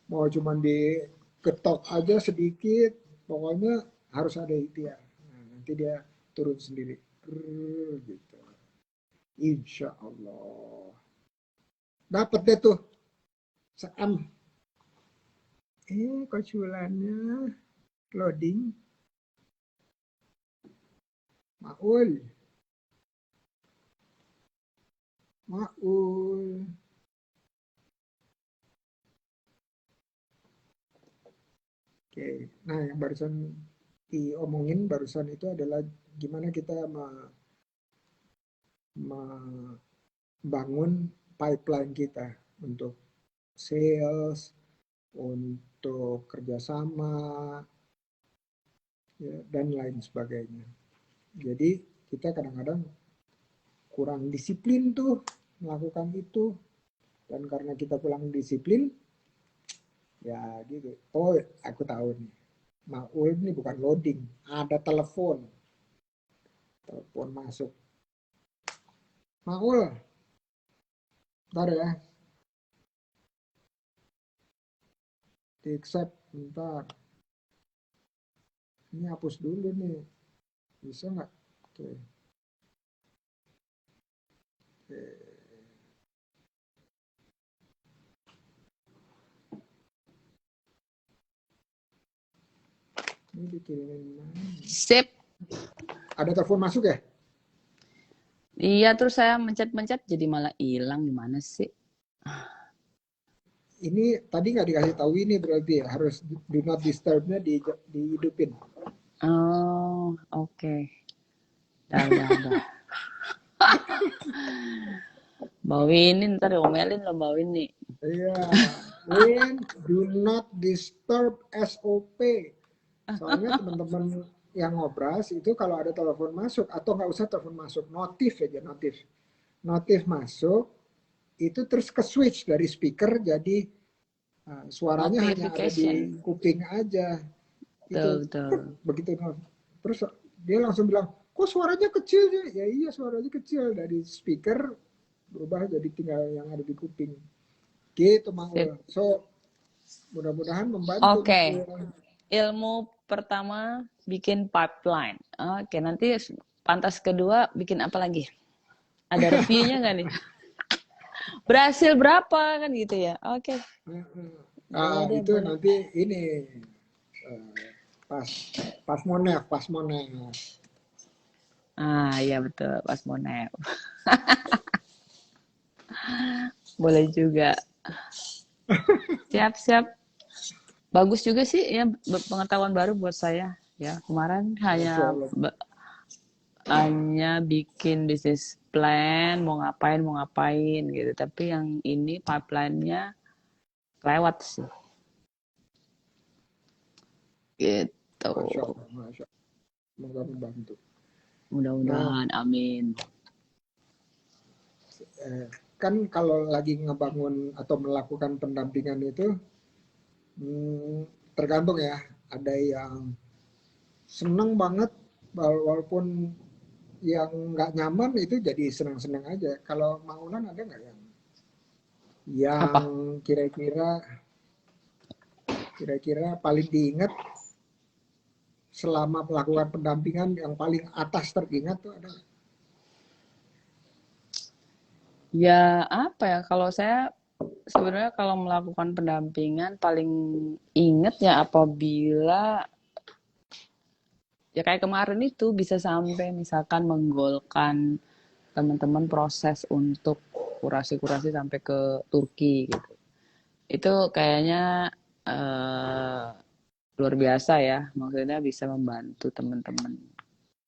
Mau cuman diketok aja sedikit, pokoknya harus ada ikhtiar. Nah, nanti dia turun sendiri. Gitu. Insya Allah. Dapat deh tuh. Seam. Koculannya loading. Maul. Maul. Oke. Nah yang barusan diomongin barusan itu adalah gimana kita membangun pipeline kita untuk sales, untuk kerjasama, ya, dan lain sebagainya. Jadi kita kadang-kadang kurang disiplin tuh melakukan itu, dan karena kita kurang disiplin, ya gitu. Oh, aku tahu nih. Maul ini bukan loading, ada telepon masuk. Maul, ntar ya, di accept, bentar. Ini hapus dulu nih, bisa nggak? Oke, oke. Ini dikirimin mana? Sip. Ada telepon masuk ya? Iya, terus saya mencet-mencet jadi malah hilang. Gimana sih? Ini tadi nggak dikasih tahu ini berarti ya, harus do not disturb-nya dihidupin. Oh, oke. Dah. Mbak Winnie ntar diomelin loh Mbak Winnie. Iya, Win, do not disturb SOP. Soalnya teman-teman yang ngobras itu kalau ada telepon masuk, atau nggak usah telepon masuk, notif aja, notif. Notif masuk, itu terus ke switch dari speaker jadi suaranya hanya ada di Notification. kuping aja. Itu Betul. begitu. Terus dia langsung bilang, kok suaranya kecil ya? Ya iya, suaranya kecil, dari speaker berubah jadi tinggal yang ada di kuping. Gitu Sip. Maul. So mudah-mudahan membantu Oke. Maul. Ilmu pertama bikin pipeline. Oke, nanti pantas kedua bikin apa lagi? Ada reviewnya nggak nih? Berhasil berapa kan gitu ya? Oke. Boleh deh, Itu boleh. nanti ini eh, pas pas monef. Ah, iya betul, pas mau nap. Boleh juga. Siap-siap. Bagus juga sih ya pengetahuan baru buat saya. Ya, kemarin Masya hanya Allah. bikin bisnis plan, mau ngapain gitu. Tapi yang ini pipeline-nya lewat sih. Gitu. Masya Allah. Masya Allah. Semoga membantu. Nah, Mudah-mudahan, amin. eh, kan kalau lagi ngebangun atau melakukan pendampingan itu tergantung ya. Ada yang seneng banget, walaupun yang nggak nyaman itu jadi senang-senang aja. Kalau Maulan ada nggak yang Apa? kira-kira paling diingat selama melakukan pendampingan, yang paling atas teringat tuh ada? Ya, apa ya? Kalau saya sebenarnya kalau melakukan pendampingan paling inget ya apabila ya kayak kemarin itu bisa sampai misalkan menggolkan teman-teman proses untuk kurasi-kurasi sampai ke Turki gitu. Itu kayaknya eh, luar biasa ya. Maksudnya bisa membantu teman-teman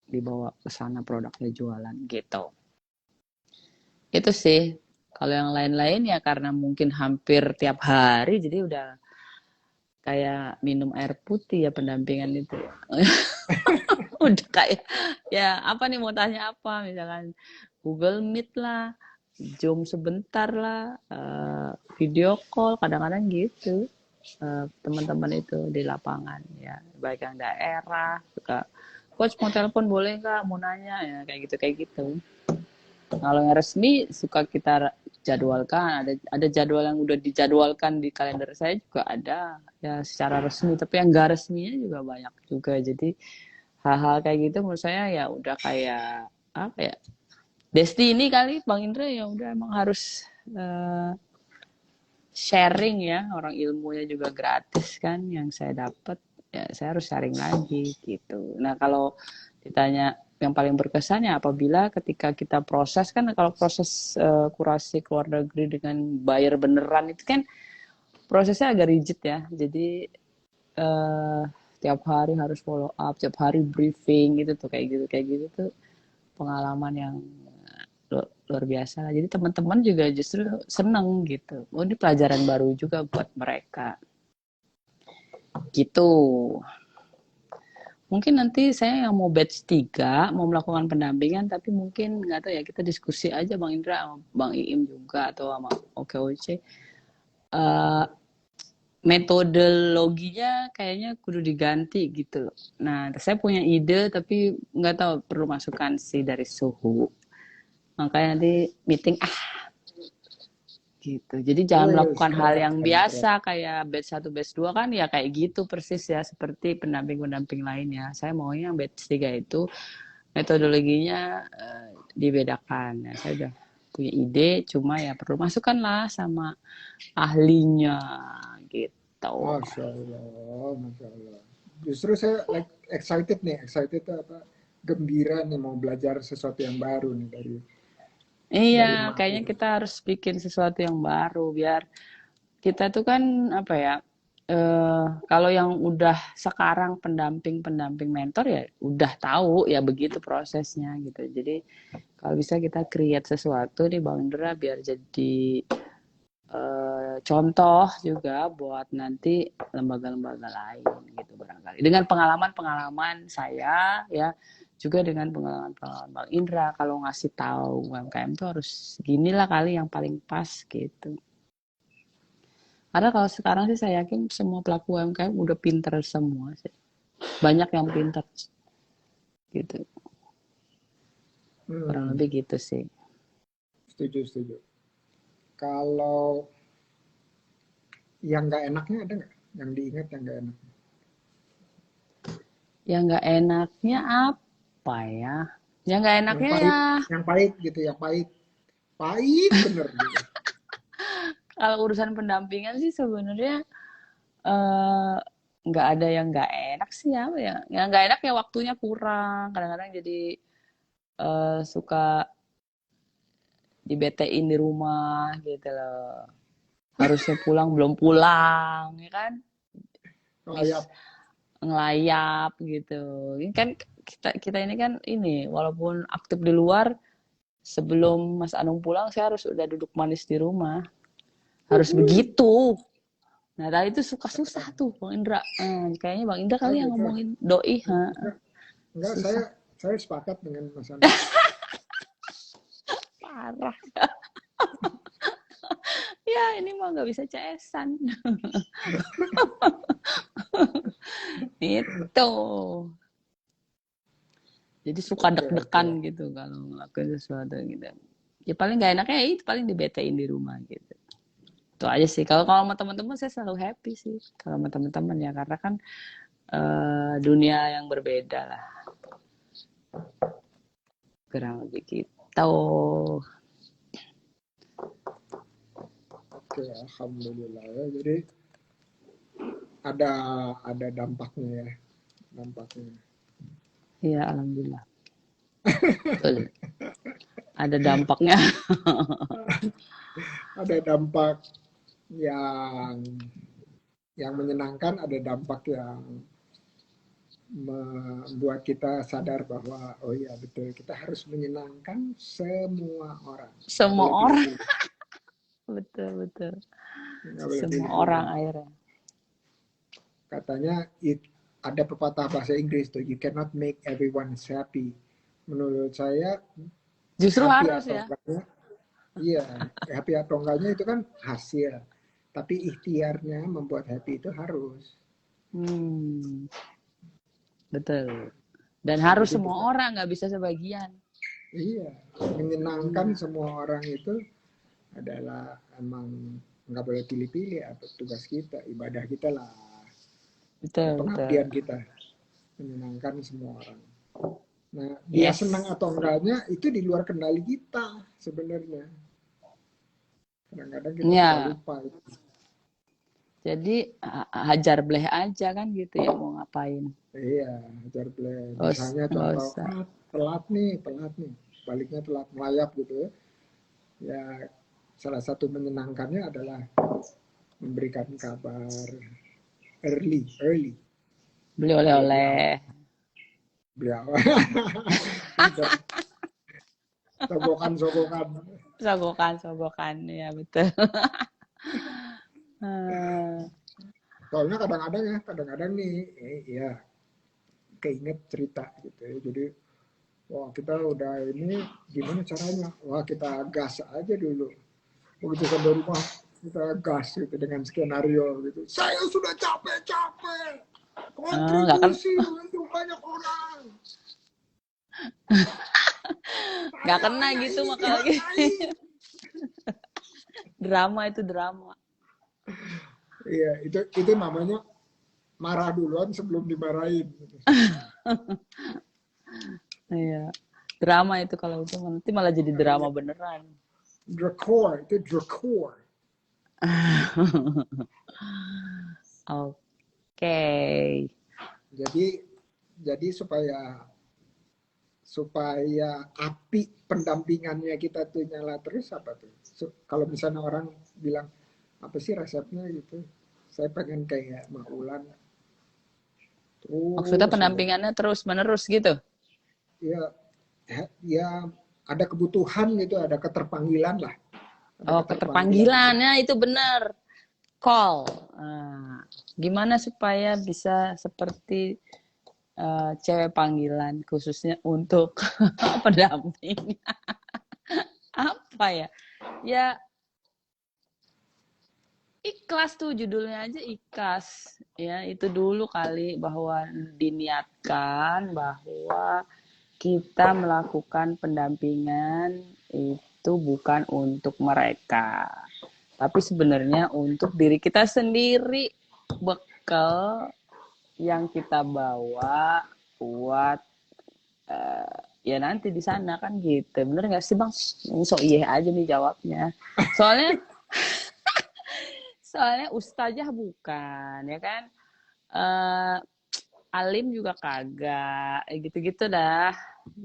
dibawa ke sana produknya jualan gitu. Itu sih. Kalau yang lain-lain ya karena mungkin hampir tiap hari jadi udah kayak minum air putih ya pendampingan itu. Udah kayak ya apa nih mau tanya apa misalkan Google Meet lah, Zoom sebentar lah, video call kadang-kadang gitu. Teman-teman itu di lapangan ya, baik yang daerah suka coach mau telepon boleh nggak mau nanya ya kayak gitu. Kalau yang resmi suka kita jadwalkan, ada jadwal yang udah dijadwalkan di kalender saya juga ada ya secara resmi, tapi yang enggak resminya juga banyak juga. Jadi hal-hal kayak gitu menurut saya ya udah kayak apa ya? Destiny kali Bang Indra ya udah emang harus sharing ya, orang ilmunya juga gratis kan yang saya dapat ya saya harus sharing lagi gitu. Nah, kalau ditanya yang paling berkesannya apabila ketika kita proses kan kalau proses kurasi ke luar negeri dengan buyer beneran itu kan prosesnya agak rigid ya. Jadi eh, tiap hari harus follow up, tiap hari briefing gitu tuh, kayak gitu tuh pengalaman yang luar biasa lah. Jadi teman-teman juga justru seneng gitu. Oh, ini pelajaran baru juga buat mereka. Gitu. Mungkin nanti saya yang mau batch 3 mau melakukan pendampingan, tapi mungkin nggak tahu ya, kita diskusi aja Bang Indra sama Bang Iim juga atau sama OKOC. Metodologinya kayaknya kudu diganti gitu loh. Nah, saya punya ide tapi nggak tahu, perlu masukan sih dari Suhu. Makanya nanti meeting gitu. Jadi jangan Wes, melakukan hal keren, yang keren, keren. biasa kayak batch 1, batch 2 kan ya kayak gitu persis ya, seperti pendamping-pendamping lainnya. Saya maunya yang batch 3 itu metodologinya dibedakan. Ya, saya udah punya ide, cuma ya perlu masukan lah sama ahlinya gitu. Masya Allah, Masya Allah. Justru saya like excited nih, excited tuh apa? Gembira nih mau belajar sesuatu yang baru nih Iya, dari kayaknya Mahir. kita harus bikin sesuatu yang baru biar kita tuh kan apa ya? Kalau yang udah sekarang pendamping mentor ya udah tahu ya begitu prosesnya gitu. Jadi kalau bisa kita create sesuatu nih Bang Indra biar jadi contoh juga buat nanti lembaga-lembaga lain gitu barangkali. Dengan pengalaman-pengalaman saya ya juga dengan pengalaman-pengalaman Bang Indra kalau ngasih tahu UMKM tuh harus ginilah kali yang paling pas gitu. Karena kalau sekarang sih saya yakin semua pelaku UMKM udah pinter semua sih. Banyak yang pinter gitu. Kurang Hmm, lebih gitu sih. setuju, setuju. Kalau yang nggak enaknya ada nggak? Yang diingat yang nggak enak? Yang nggak enaknya apa ya? Yang nggak enaknya ya Yang pahit gitu, yang pahit, pahit bener gitu. kalau urusan pendampingan sih sebenarnya eh, nggak ada yang nggak enak sih ya. Yang nggak enak ya waktunya kurang. Kadang-kadang jadi suka dibetein di rumah gitu loh. Harusnya pulang belum pulang, ya kan? Mis Ngelayap. ngelayap gitu. Ini kan kita kita ini kan ini walaupun aktif di luar, sebelum Mas Anung pulang saya harus udah duduk manis di rumah. Harus begitu. Nah, tadi itu suka susah tuh Bang Indra. Kayaknya Bang Indra Oh kali yang gitu. ngomongin doi, Enggak, enggak, susah. saya sepakat dengan Mas Anung. Parah. Ya, ini mah nggak bisa CS-an. Itu. Jadi suka Oke, oke. deg-degan gitu kalau ngelakuin sesuatu gitu. Ya paling nggak enaknya ya itu paling dibetain di rumah gitu. Itu aja sih. Kalau sama teman-teman saya selalu happy sih. Kalau sama teman-teman ya karena kan dunia yang berbeda lah. Kurang lebih gitu. Oke, alhamdulillah ya. Jadi ada ada dampaknya ya, dampaknya. Iya, alhamdulillah. Betul. Ada dampaknya. Ada dampak yang menyenangkan, ada dampak yang membuat kita sadar bahwa oh iya betul kita harus menyenangkan semua orang, nggak Semua boleh orang. pilih-pilih, Betul, betul. nggak boleh Semua orang pilih-pilih. akhirnya. Katanya ada pepatah bahasa Inggris tuh, you cannot make everyone happy. Menurut saya Justru happy harus atau ya. enggaknya, iya, happy atau enggaknya itu kan hasil. Tapi ikhtiarnya membuat happy itu harus. Hmm, betul. Dan harus Jadi semua kita, orang, nggak bisa sebagian. iya, menyenangkan Hmm, semua orang itu adalah emang nggak boleh pilih-pilih apa tugas kita, ibadah kita lah, ya, betul, betul. pengabdian kita, menyenangkan semua orang. Nah, dia senang Yes. atau enggaknya itu di luar kendali kita sebenarnya. Kadang-kadang kita suka Ya, lupa itu. jadi hajar bleh aja kan gitu ya mau ngapain. Iya, hajar play. Nggak Misalnya nggak contoh, usah. telat nih, baliknya telat melayap gitu ya. Ya, salah satu menyenangkannya adalah memberikan kabar early, early. Beli Iya, beli apa? oleh-oleh. Beli apa? Pinter. Sogokan-sogokan. Sogokan, ya betul. Eh, Soalnya kadang-kadang ya, kadang-kadang nih, ya keinget cerita gitu ya. Jadi, wah kita udah ini gimana caranya? Wah kita gas aja dulu. Begitu sampai rumah kita gas gitu dengan skenario gitu. Saya sudah capek-capek nggak kan, kontribusi untuk banyak orang. nggak Saya kena hanya gitu ingin maka lagi. dihargai. Drama itu drama. Iya, itu namanya marah duluan sebelum dimarahin. Iya. Drama itu kalau itu nanti malah jadi drama Iya. beneran. Drakor, itu drakor. Oke. Jadi jadi supaya supaya api pendampingannya kita tuh nyala terus apa tuh? Kalau misalnya orang bilang apa sih resepnya gitu, saya pengen kayak Maulan Maksudnya terus aja. pendampingannya terus menerus gitu. Ya, ya ada kebutuhan gitu, ada keterpanggilan lah, ada Oh, keterpanggilan untuk keterpanggilannya itu benar. Call. Nah, gimana supaya bisa seperti cewek panggilan khususnya untuk pendamping? Apa ya? Ya ikhlas tuh judulnya aja ikhlas. Ya, itu dulu kali bahwa diniatkan bahwa kita melakukan pendampingan itu bukan untuk mereka, tapi sebenarnya untuk diri kita sendiri, bekal yang kita bawa buat ya nanti di sana kan gitu. Bener nggak sih bang? Ini so iya aja nih jawabnya. Soalnya soalnya ustazah bukan ya kan. Eh, alim juga kagak, gitu-gitu dah.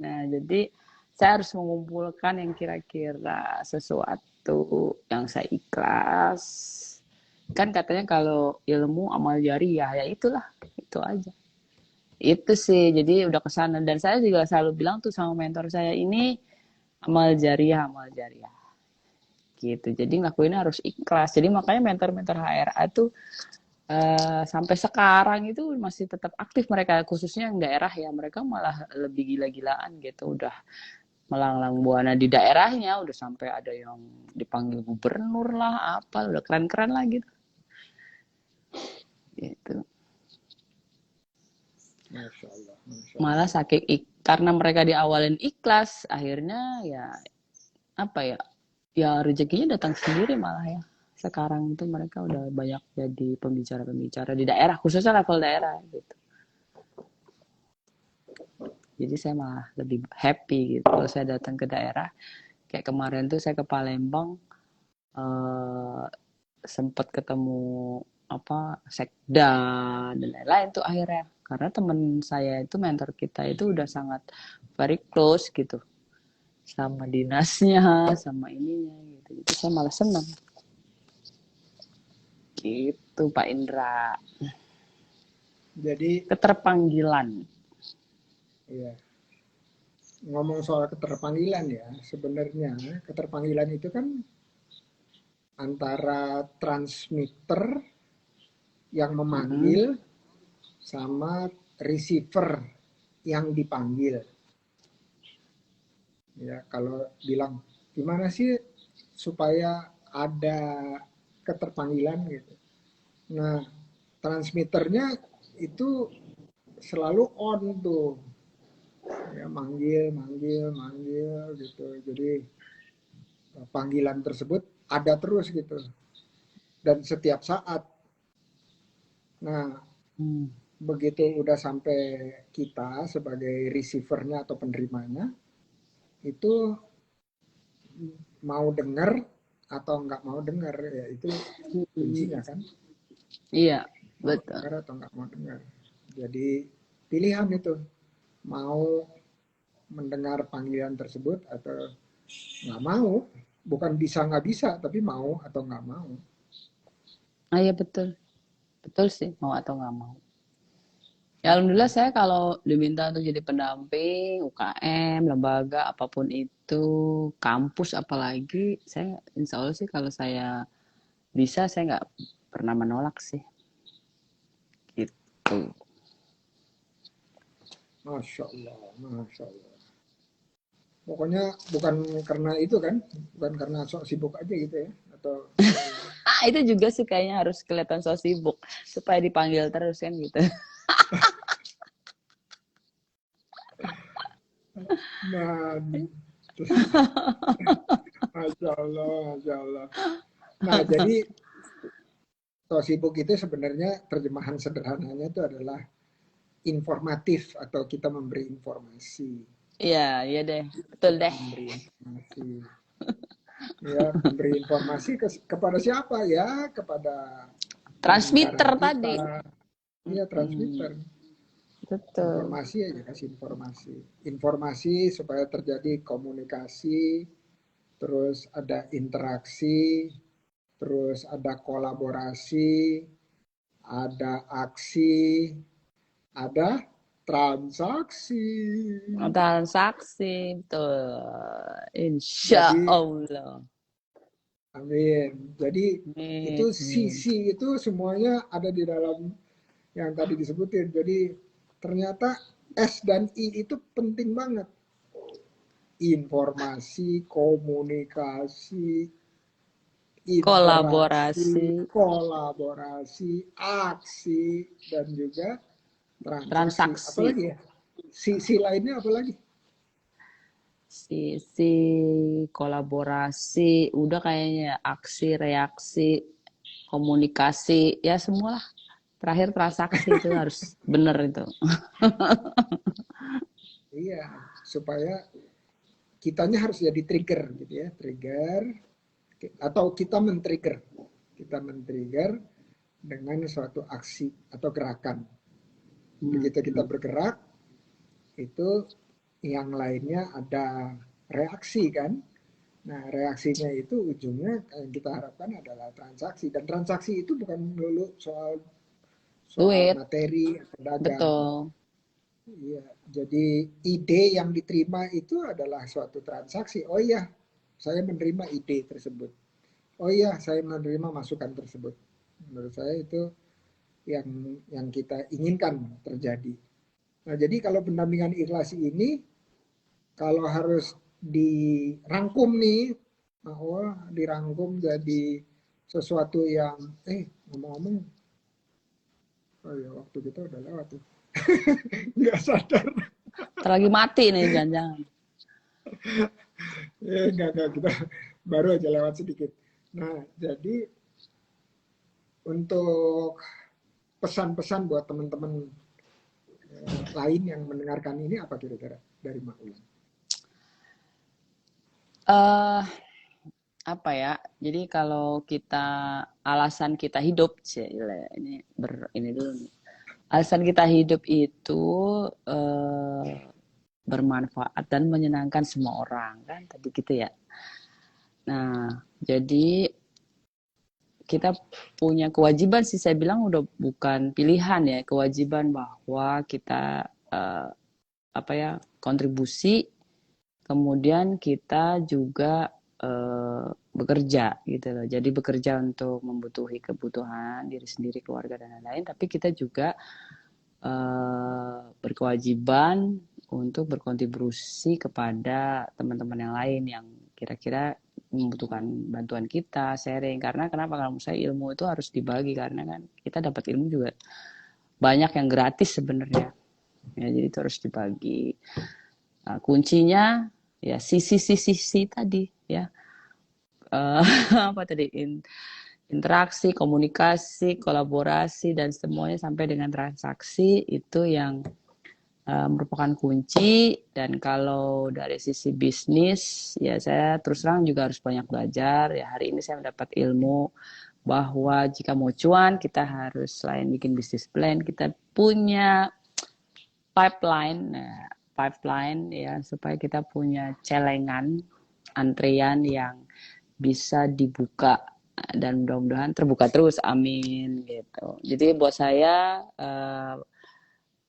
Nah, jadi saya harus mengumpulkan yang kira-kira sesuatu yang saya ikhlas. Kan katanya kalau ilmu amal jariah, ya itulah, itu aja. Itu sih, jadi udah kesana. Dan saya juga selalu bilang tuh sama mentor saya ini, amal jariah. Gitu. Jadi ngelakuinnya harus ikhlas. Jadi makanya mentor-mentor HRA tuh sampai sekarang itu masih tetap aktif mereka, khususnya yang daerah ya, mereka malah lebih gila-gilaan gitu, udah melanglang buana di daerahnya, udah sampai ada yang dipanggil gubernur lah apa, udah keren-keren lah gitu. Gitu. Masya Allah, Masya Malah Allah. saking karena mereka diawalin ikhlas, akhirnya ya apa ya, ya rezekinya datang sendiri malah ya. Sekarang itu mereka udah banyak jadi pembicara-pembicara di daerah, khususnya level daerah gitu. Jadi saya malah lebih happy gitu kalau saya datang ke daerah. Kayak kemarin tuh saya ke Palembang, eh, sempat ketemu apa sekda dan lain-lain tuh akhirnya. Karena teman saya itu mentor kita itu udah sangat very close gitu sama dinasnya, sama ininya gitu. Jadi saya malah senang. Gitu Pak Indra. Jadi, Keterpanggilan. ya, ngomong soal keterpanggilan ya, sebenarnya keterpanggilan itu kan antara transmitter yang Mm-mm. memanggil sama receiver yang dipanggil. Ya, kalau bilang gimana sih supaya ada keterpanggilan gitu. Nah, transmitternya itu selalu on tuh, ya manggil, manggil, manggil gitu. Jadi panggilan tersebut ada terus gitu dan setiap saat. Nah, Hmm. begitu udah sampai kita sebagai receivernya atau penerimanya, itu mau dengar atau nggak mau dengar ya itu kuncinya kan, Iya, mau betul. dengar atau nggak mau dengar. Jadi pilihan itu mau mendengar panggilan tersebut atau nggak mau, bukan bisa nggak bisa tapi mau atau nggak mau. Ah, iya betul. Betul sih, mau atau nggak mau. Ya, alhamdulillah saya kalau diminta untuk jadi pendamping UKM, lembaga apapun itu, kampus apalagi, saya insya Allah sih kalau saya bisa saya nggak pernah menolak sih, gitu. Masya Allah, Masya Allah. Pokoknya bukan karena itu kan, bukan karena sok sibuk aja gitu ya, atau ini. Ah, itu juga sih kayaknya harus kelihatan so sibuk supaya dipanggil terus kan gitu. Nah, Masya Allah, Masya Allah. Nah, jadi sok sibuk itu sebenarnya terjemahan sederhananya itu adalah informatif atau kita memberi informasi. Iya, iya deh, betul Kita deh. memberi informasi. Ya, memberi informasi kepada siapa ya? Kepada Transmitter lingkaran tadi. kita. Iya, Mm-mm, transmitter. betul. Informasi aja, kasih informasi. Informasi supaya terjadi komunikasi, terus ada interaksi, terus ada kolaborasi, ada aksi, ada transaksi. Transaksi, betul. Insya Jadi, Allah. amin. Jadi itu Amin. sisi itu semuanya ada di dalam yang tadi disebutin. Jadi ternyata S dan I itu penting banget. Informasi, komunikasi, interaksi, Kolaborasi, kolaborasi, aksi, dan juga transaksi. transaksi, Apalagi ya? Sisi lainnya apa lagi? sisi kolaborasi, udah kayaknya aksi, reaksi, komunikasi, ya semualah. Terakhir transaksi itu harus bener itu. Iya, supaya kitanya harus jadi trigger gitu ya, trigger atau kita men-trigger dengan suatu aksi atau gerakan. Hmm. Begitu kita bergerak, itu yang lainnya ada reaksi kan. Nah, reaksinya itu ujungnya yang kita harapkan adalah transaksi. Dan transaksi itu bukan melulu soal soal Duit, materi atau dagang. betul. Iya, jadi ide yang diterima itu adalah suatu transaksi. Oh iya, saya menerima ide tersebut. Oh iya, saya menerima masukan tersebut. Menurut saya itu yang kita inginkan terjadi. Nah, jadi kalau pendampingan ikhlasi ini kalau harus dirangkum nih, oh, dirangkum jadi sesuatu yang ngomong-ngomong, oh ya waktu kita udah lewat tuh, nggak sadar. Terlagi mati nih jangan-jangan. Nggak, kita baru aja lewat sedikit. Nah, jadi untuk pesan-pesan buat teman-teman lain yang mendengarkan ini apa kira-kira dari Mak Ulan? Eh, apa ya? Jadi kalau kita alasan kita hidup sih, ini dulu nih. Alasan kita hidup itu eh, bermanfaat dan menyenangkan semua orang kan tadi gitu ya. Nah, jadi kita punya kewajiban sih saya bilang udah bukan pilihan ya, kewajiban bahwa kita apa ya, kontribusi, kemudian kita juga bekerja gitu loh. Jadi bekerja untuk membutuhi kebutuhan diri sendiri, keluarga dan lain-lain, tapi kita juga berkewajiban untuk berkontribusi kepada teman-teman yang lain yang kira-kira membutuhkan bantuan kita, sharing. Karena kenapa? Kalau menurut saya ilmu itu harus dibagi karena kan kita dapat ilmu juga banyak yang gratis sebenarnya. Ya, jadi itu harus dibagi. Nah, kuncinya ya sisi-sisi tadi ya. Apa tadi? Interaksi, komunikasi, kolaborasi dan semuanya sampai dengan transaksi itu yang merupakan kunci. Dan kalau dari sisi bisnis ya saya terus terang juga harus banyak belajar ya. Hari ini saya mendapat ilmu bahwa jika mau cuan kita harus selain bikin bisnis plan kita punya pipeline. Nah, pipeline ya supaya kita punya celengan antrean yang bisa dibuka dan mudah-mudahan terbuka terus, amin gitu. Jadi buat saya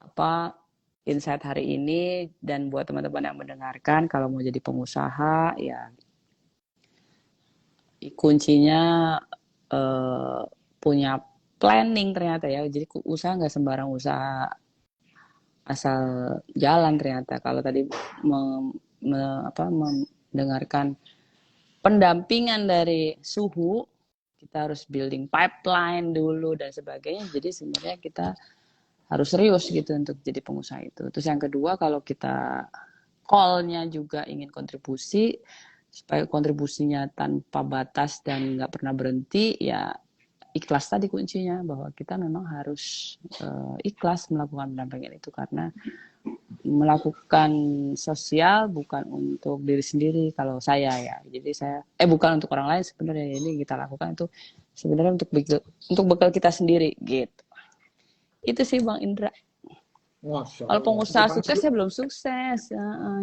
apa insight hari ini, dan buat teman-teman yang mendengarkan kalau mau jadi pengusaha ya kuncinya punya planning ternyata ya. Jadi usaha nggak sembarang usaha asal jalan ternyata. Kalau tadi mendengarkan pendampingan dari suhu, kita harus building pipeline dulu dan sebagainya. Jadi sebenarnya kita harus serius gitu untuk jadi pengusaha itu. Terus yang kedua, kalau kita call-nya juga ingin kontribusi, supaya kontribusinya tanpa batas dan nggak pernah berhenti, ya ikhlas tadi kuncinya, bahwa kita memang harus ikhlas melakukan pendampingan itu, karena melakukan sosial bukan untuk diri sendiri kalau saya ya. Jadi saya bukan untuk orang lain sebenarnya, ini kita lakukan itu sebenarnya untuk bekal kita sendiri gitu. Itu sih Bang Indra. Masya Kalau Allah. pengusaha sukses ya belum sukses.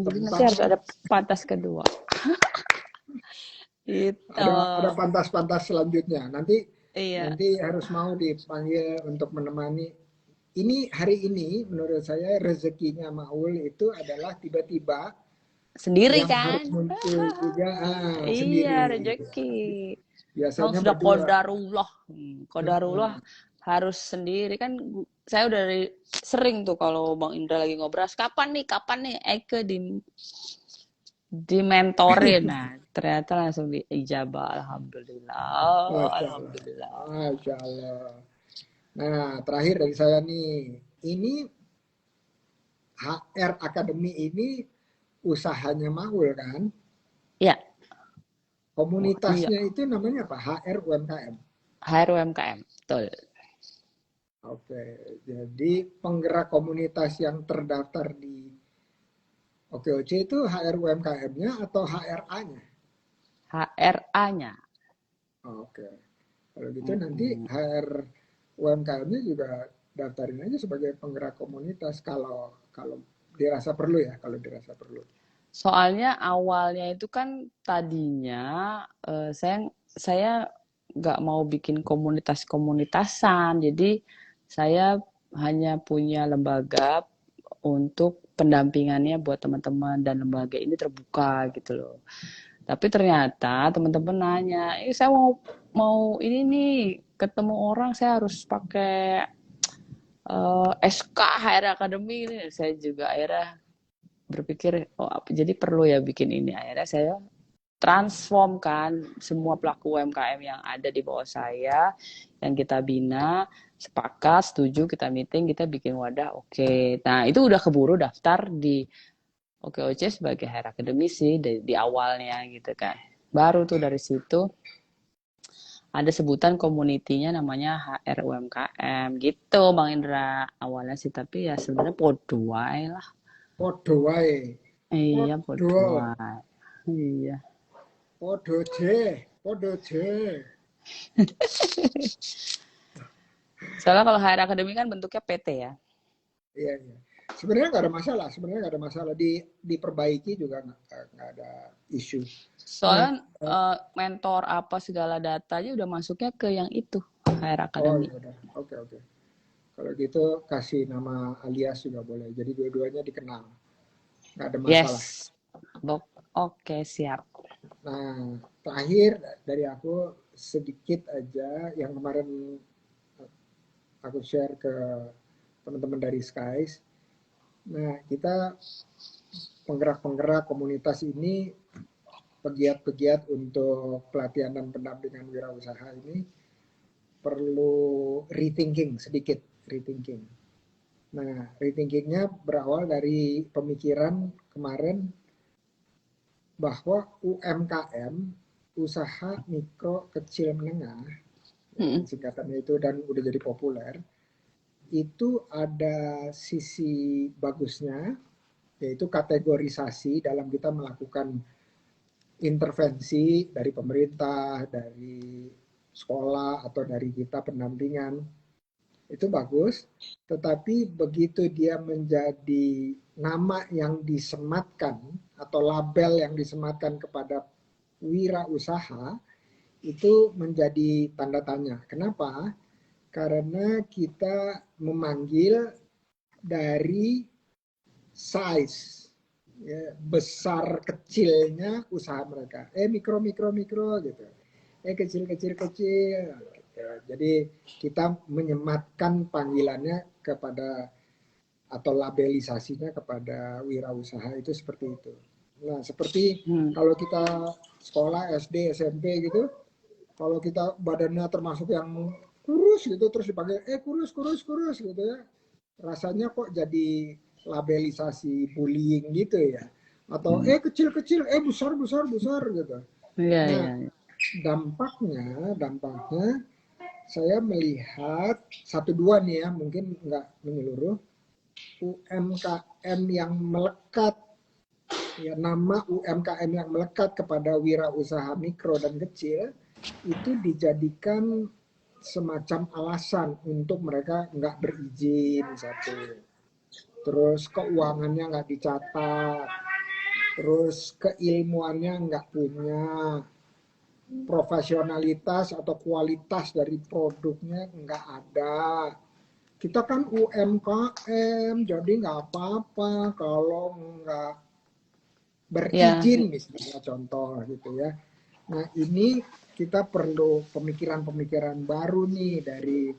Jadi nanti harus ada pantas kedua. Gitu. Ada pantas-pantas selanjutnya. Nanti Iya. harus mau dipanggil untuk menemani. Ini hari ini menurut saya rezekinya Maul itu adalah tiba-tiba Sendiri yang harus kan? muncul juga Iya, sendiri. rezeki. Memang Biasanya sudah berdua. kodarullah. Kodarullah harus sendiri kan. Saya udah sering tuh kalau Bang Indra lagi ngobrol, kapan nih Eke dimentorin. Nah, ternyata langsung diijabah. Alhamdulillah. Masya Allah. Alhamdulillah. Masya Allah. Nah, terakhir dari saya nih. Ini HR Academy ini usahanya Maul kan? Iya. Iya. Komunitasnya itu namanya apa? HR UMKM. HR UMKM. Betul. Oke, jadi penggerak komunitas yang terdaftar di OKOC itu HR UMKM-nya atau HRA-nya? HRA-nya. Oke, kalau gitu nanti HR UMKM-nya juga daftarin aja sebagai penggerak komunitas kalau kalau dirasa perlu ya, kalau dirasa perlu. Soalnya awalnya itu kan tadinya saya nggak mau bikin komunitas-komunitasan, jadi saya hanya punya lembaga untuk pendampingannya buat teman-teman, dan lembaga ini terbuka gitu loh. Tapi ternyata teman-teman nanya, saya mau ini nih ketemu orang, saya harus pakai SK HR Academy ini. Saya juga akhirnya berpikir, jadi perlu ya bikin ini. Akhirnya saya transformkan semua pelaku UMKM yang ada di bawah saya, yang kita bina, sepakat, setuju, kita meeting, kita bikin wadah, oke. Nah, itu udah keburu daftar di OKOC sebagai HR Academy sih, di awalnya gitu kan. Baru tuh dari situ ada sebutan komunitinya namanya HR UMKM gitu Bang Indra. Awalnya sih, tapi ya sebenarnya podo wae lah. Podo wae. Iya, podo Podo. wae. Iya. Podo je. Podo je. Soalnya kalau HR Academy kan bentuknya PT ya. Iya, iya. Sebenarnya nggak ada masalah. Sebenarnya nggak ada masalah. Diperbaiki juga nggak ada isu. Nah, Soalnya mentor apa segala datanya udah masuknya ke yang itu, HR oh Academy. ya udah. Oke, oke. Kalau gitu kasih nama alias juga boleh. Jadi dua-duanya dikenal. Nggak ada masalah. Yes. Oke, siap. Nah, terakhir dari aku sedikit aja yang kemarin aku share ke teman-teman dari Skies. Nah, kita penggerak-penggerak komunitas ini, pegiat-pegiat untuk pelatihan dan pendampingan wirausaha ini perlu rethinking sedikit, rethinking. Nah, rethinkingnya berawal dari pemikiran kemarin bahwa UMKM, usaha mikro kecil menengah, singkatannya itu, dan udah jadi populer, itu ada sisi bagusnya, yaitu kategorisasi dalam kita melakukan intervensi dari pemerintah, dari sekolah, atau dari kita pendampingan. Itu bagus, tetapi begitu dia menjadi nama yang disematkan atau label yang disematkan kepada wirausaha, itu menjadi tanda tanya. Kenapa? Karena kita memanggil dari size, ya, besar kecilnya usaha mereka. Mikro mikro mikro gitu. Kecil kecil kecil. Gitu. Jadi kita menyematkan panggilannya kepada atau labelisasinya kepada wirausaha itu seperti itu. Nah, seperti kalau kita sekolah SD, SMP gitu, kalau kita badannya termasuk yang kurus gitu, terus dipanggil kurus kurus kurus gitu ya, rasanya kok jadi labelisasi bullying gitu ya, atau kecil kecil, besar besar besar gitu. Iya, Nah, iya, iya. dampaknya saya melihat satu dua nih ya, mungkin nggak menyeluruh. UMKM yang melekat, ya, nama UMKM yang melekat kepada wirausaha mikro dan kecil itu dijadikan semacam alasan untuk mereka nggak berizin satu, terus keuangannya nggak dicatat, terus keilmuannya nggak punya, profesionalitas atau kualitas dari produknya nggak ada. Kita kan UMKM, jadi nggak apa-apa kalau nggak Ya, berizin misalnya contoh gitu ya. Nah ini kita perlu pemikiran-pemikiran baru nih dari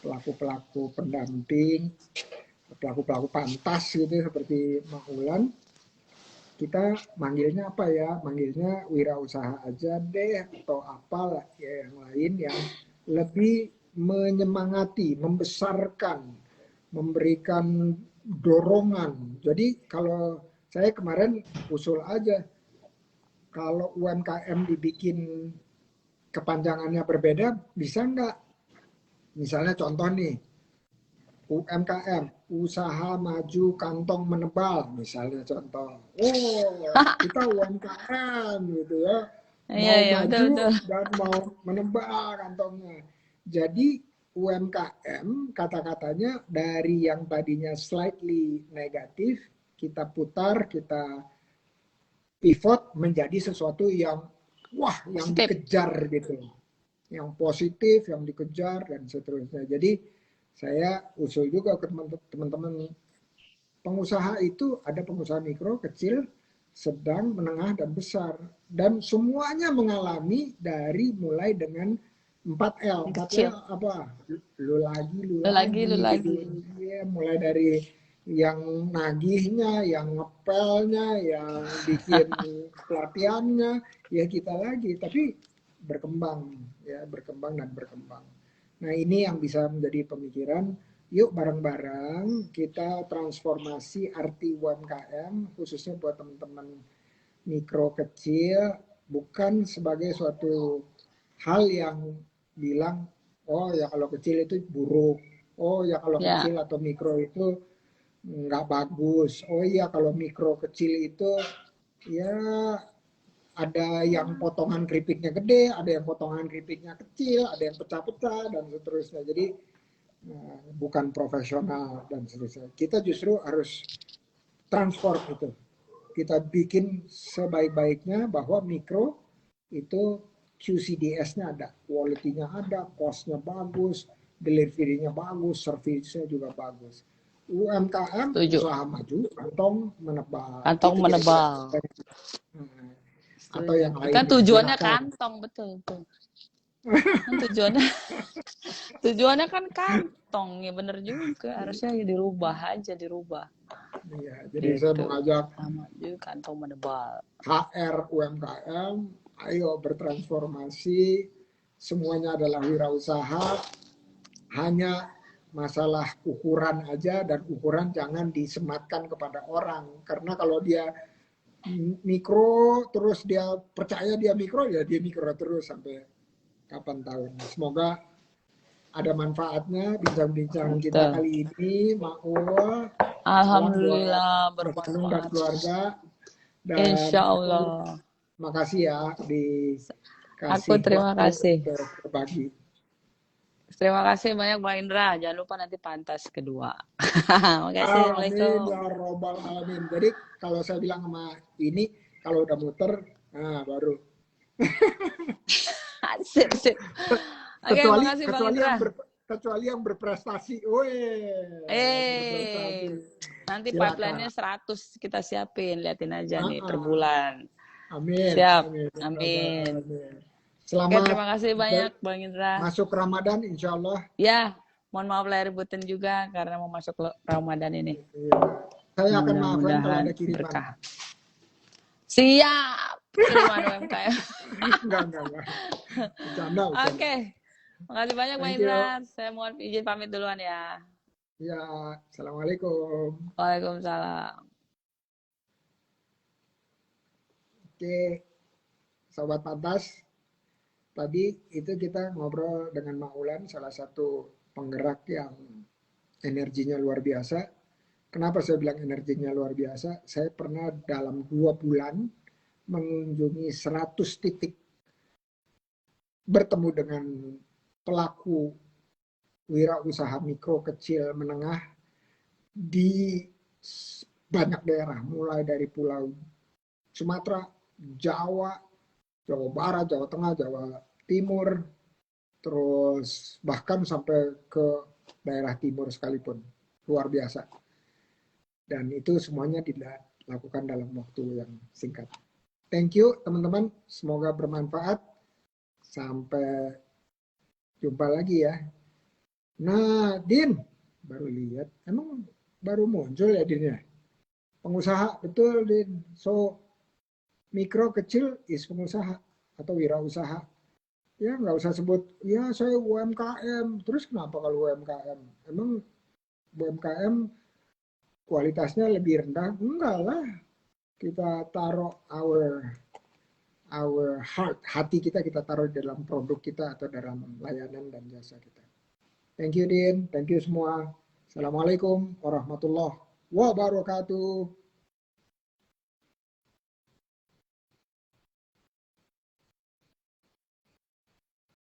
pelaku-pelaku pendamping, pelaku-pelaku pantas gitu seperti Maulan. Kita manggilnya apa ya? Manggilnya wirausaha aja deh atau apalah ya yang lain yang lebih menyemangati, membesarkan, memberikan dorongan. Jadi kalau saya kemarin usul aja, kalau UMKM dibikin kepanjangannya berbeda, bisa nggak? Misalnya contoh nih, UMKM, usaha maju kantong menebal, misalnya contoh. Kita UMKM gitu ya, iya, mau iya, betul, maju betul. dan mau menebal kantongnya. Jadi UMKM kata-katanya dari yang tadinya slightly negatif, kita putar, kita pivot menjadi sesuatu yang wah, yang Positif. dikejar gitu, yang positif, yang dikejar dan seterusnya. Jadi saya usul juga ke teman-teman pengusaha itu ada pengusaha mikro, kecil, sedang, menengah dan besar, dan semuanya mengalami dari mulai dengan 4L. Yang 4L kecil. apa? Lu Lu lagi, lu lagi lagi. gitu. Ya, mulai dari yang nagihnya, yang ngepelnya, yang bikin pelatihannya, ya kita lagi. Tapi berkembang, ya berkembang dan berkembang. Nah ini yang bisa menjadi pemikiran. Yuk bareng-bareng kita transformasi arti UMKM khususnya buat teman-teman mikro kecil bukan sebagai suatu hal yang bilang oh ya kalau kecil itu buruk, oh ya kalau Ya, kecil atau mikro itu nggak bagus, oh iya kalau mikro kecil itu ya ada yang potongan keripiknya gede, ada yang potongan keripiknya kecil, ada yang pecah-pecah dan seterusnya. Jadi bukan profesional dan seterusnya. Kita justru harus transform itu. Kita bikin sebaik-baiknya bahwa mikro itu QCDS-nya ada, quality-nya ada, cost-nya bagus, delivery-nya bagus, service-nya juga bagus. UMKM setuju. usaha maju, kantong menebal. Kantong Itu kira-kira. menebal. Atau Setuju. yang Kan lainnya. tujuannya Silakan. kantong, betul, betul. Kan tujuannya tujuannya kan kantong, ya bener juga. Harusnya ya dirubah aja, dirubah. Iya, jadi saya Gitu. mengajak Sama juga kantong menebal. HR UMKM, ayo bertransformasi, semuanya adalah wirausaha, hanya masalah ukuran aja dan ukuran jangan disematkan kepada orang. Karena kalau dia mikro terus dia percaya dia mikro ya dia mikro terus sampai kapan tahun. Semoga ada manfaatnya bincang-bincang kita Betul. kali ini. Maul, salam buat Alhamdulillah Mas Anung dan bermanfaat. keluarga. Dan Insya aku Allah. makasih ya Aku dikasih terima waktu kasih. untuk berbagi. Terima kasih banyak Mbak Indra. Jangan lupa nanti pantas kedua. Makasih. Amin ya Assalamualaikum. robbal alamin. Jadi kalau saya bilang sama ini, kalau udah muter, nah baru. Sip, sip. Oke, Kecuali makasih Bang kecuali yang Indra. kecuali yang berprestasi. Weh, berprestasi. Nanti Silakan. pipeline-nya 100 kita siapin, liatin aja nih per Ah, bulan. amin, Siap, amin, amin. amin. Oke, Selamat terima kasih banyak Bang Indra. masuk Ramadan, insya Allah. Ya, mohon maaf lahir batin juga karena mau masuk Ramadan ini. Iya. Saya akan maafkan kalau Mudah-mudahan ada kiriman. berkah. Siap, kiriman UMKM. Enggak. Bercanda. Oke, makasih banyak Bang Thank you. Indra. Saya mohon izin pamit duluan ya. Ya, Assalamualaikum. Waalaikumsalam. Oke, Sobat Pantas. Tadi itu kita ngobrol dengan Maulan, salah satu penggerak yang energinya luar biasa. Kenapa saya bilang energinya luar biasa? Saya pernah dalam 2 bulan mengunjungi 100 titik, bertemu dengan pelaku wirausaha mikro, kecil, menengah di banyak daerah, mulai dari Pulau Sumatera, Jawa, Jawa Barat, Jawa Tengah, Jawa Timur, terus bahkan sampai ke daerah timur sekalipun. Luar biasa. Dan itu semuanya dilakukan dalam waktu yang singkat. Thank you teman-teman, semoga bermanfaat. Sampai jumpa lagi ya. Nah, Din, baru lihat, emang baru muncul ya Din ya? Pengusaha, betul Din. So, mikro kecil is pengusaha atau wirausaha. Ya nggak usah sebut, ya saya UMKM. Terus kenapa kalau UMKM? Emang UMKM kualitasnya lebih rendah? Enggak lah. Kita taruh our heart, hati kita taruh dalam produk kita atau dalam layanan dan jasa kita. Thank you Din, thank you semua. Assalamualaikum warahmatullahi wabarakatuh.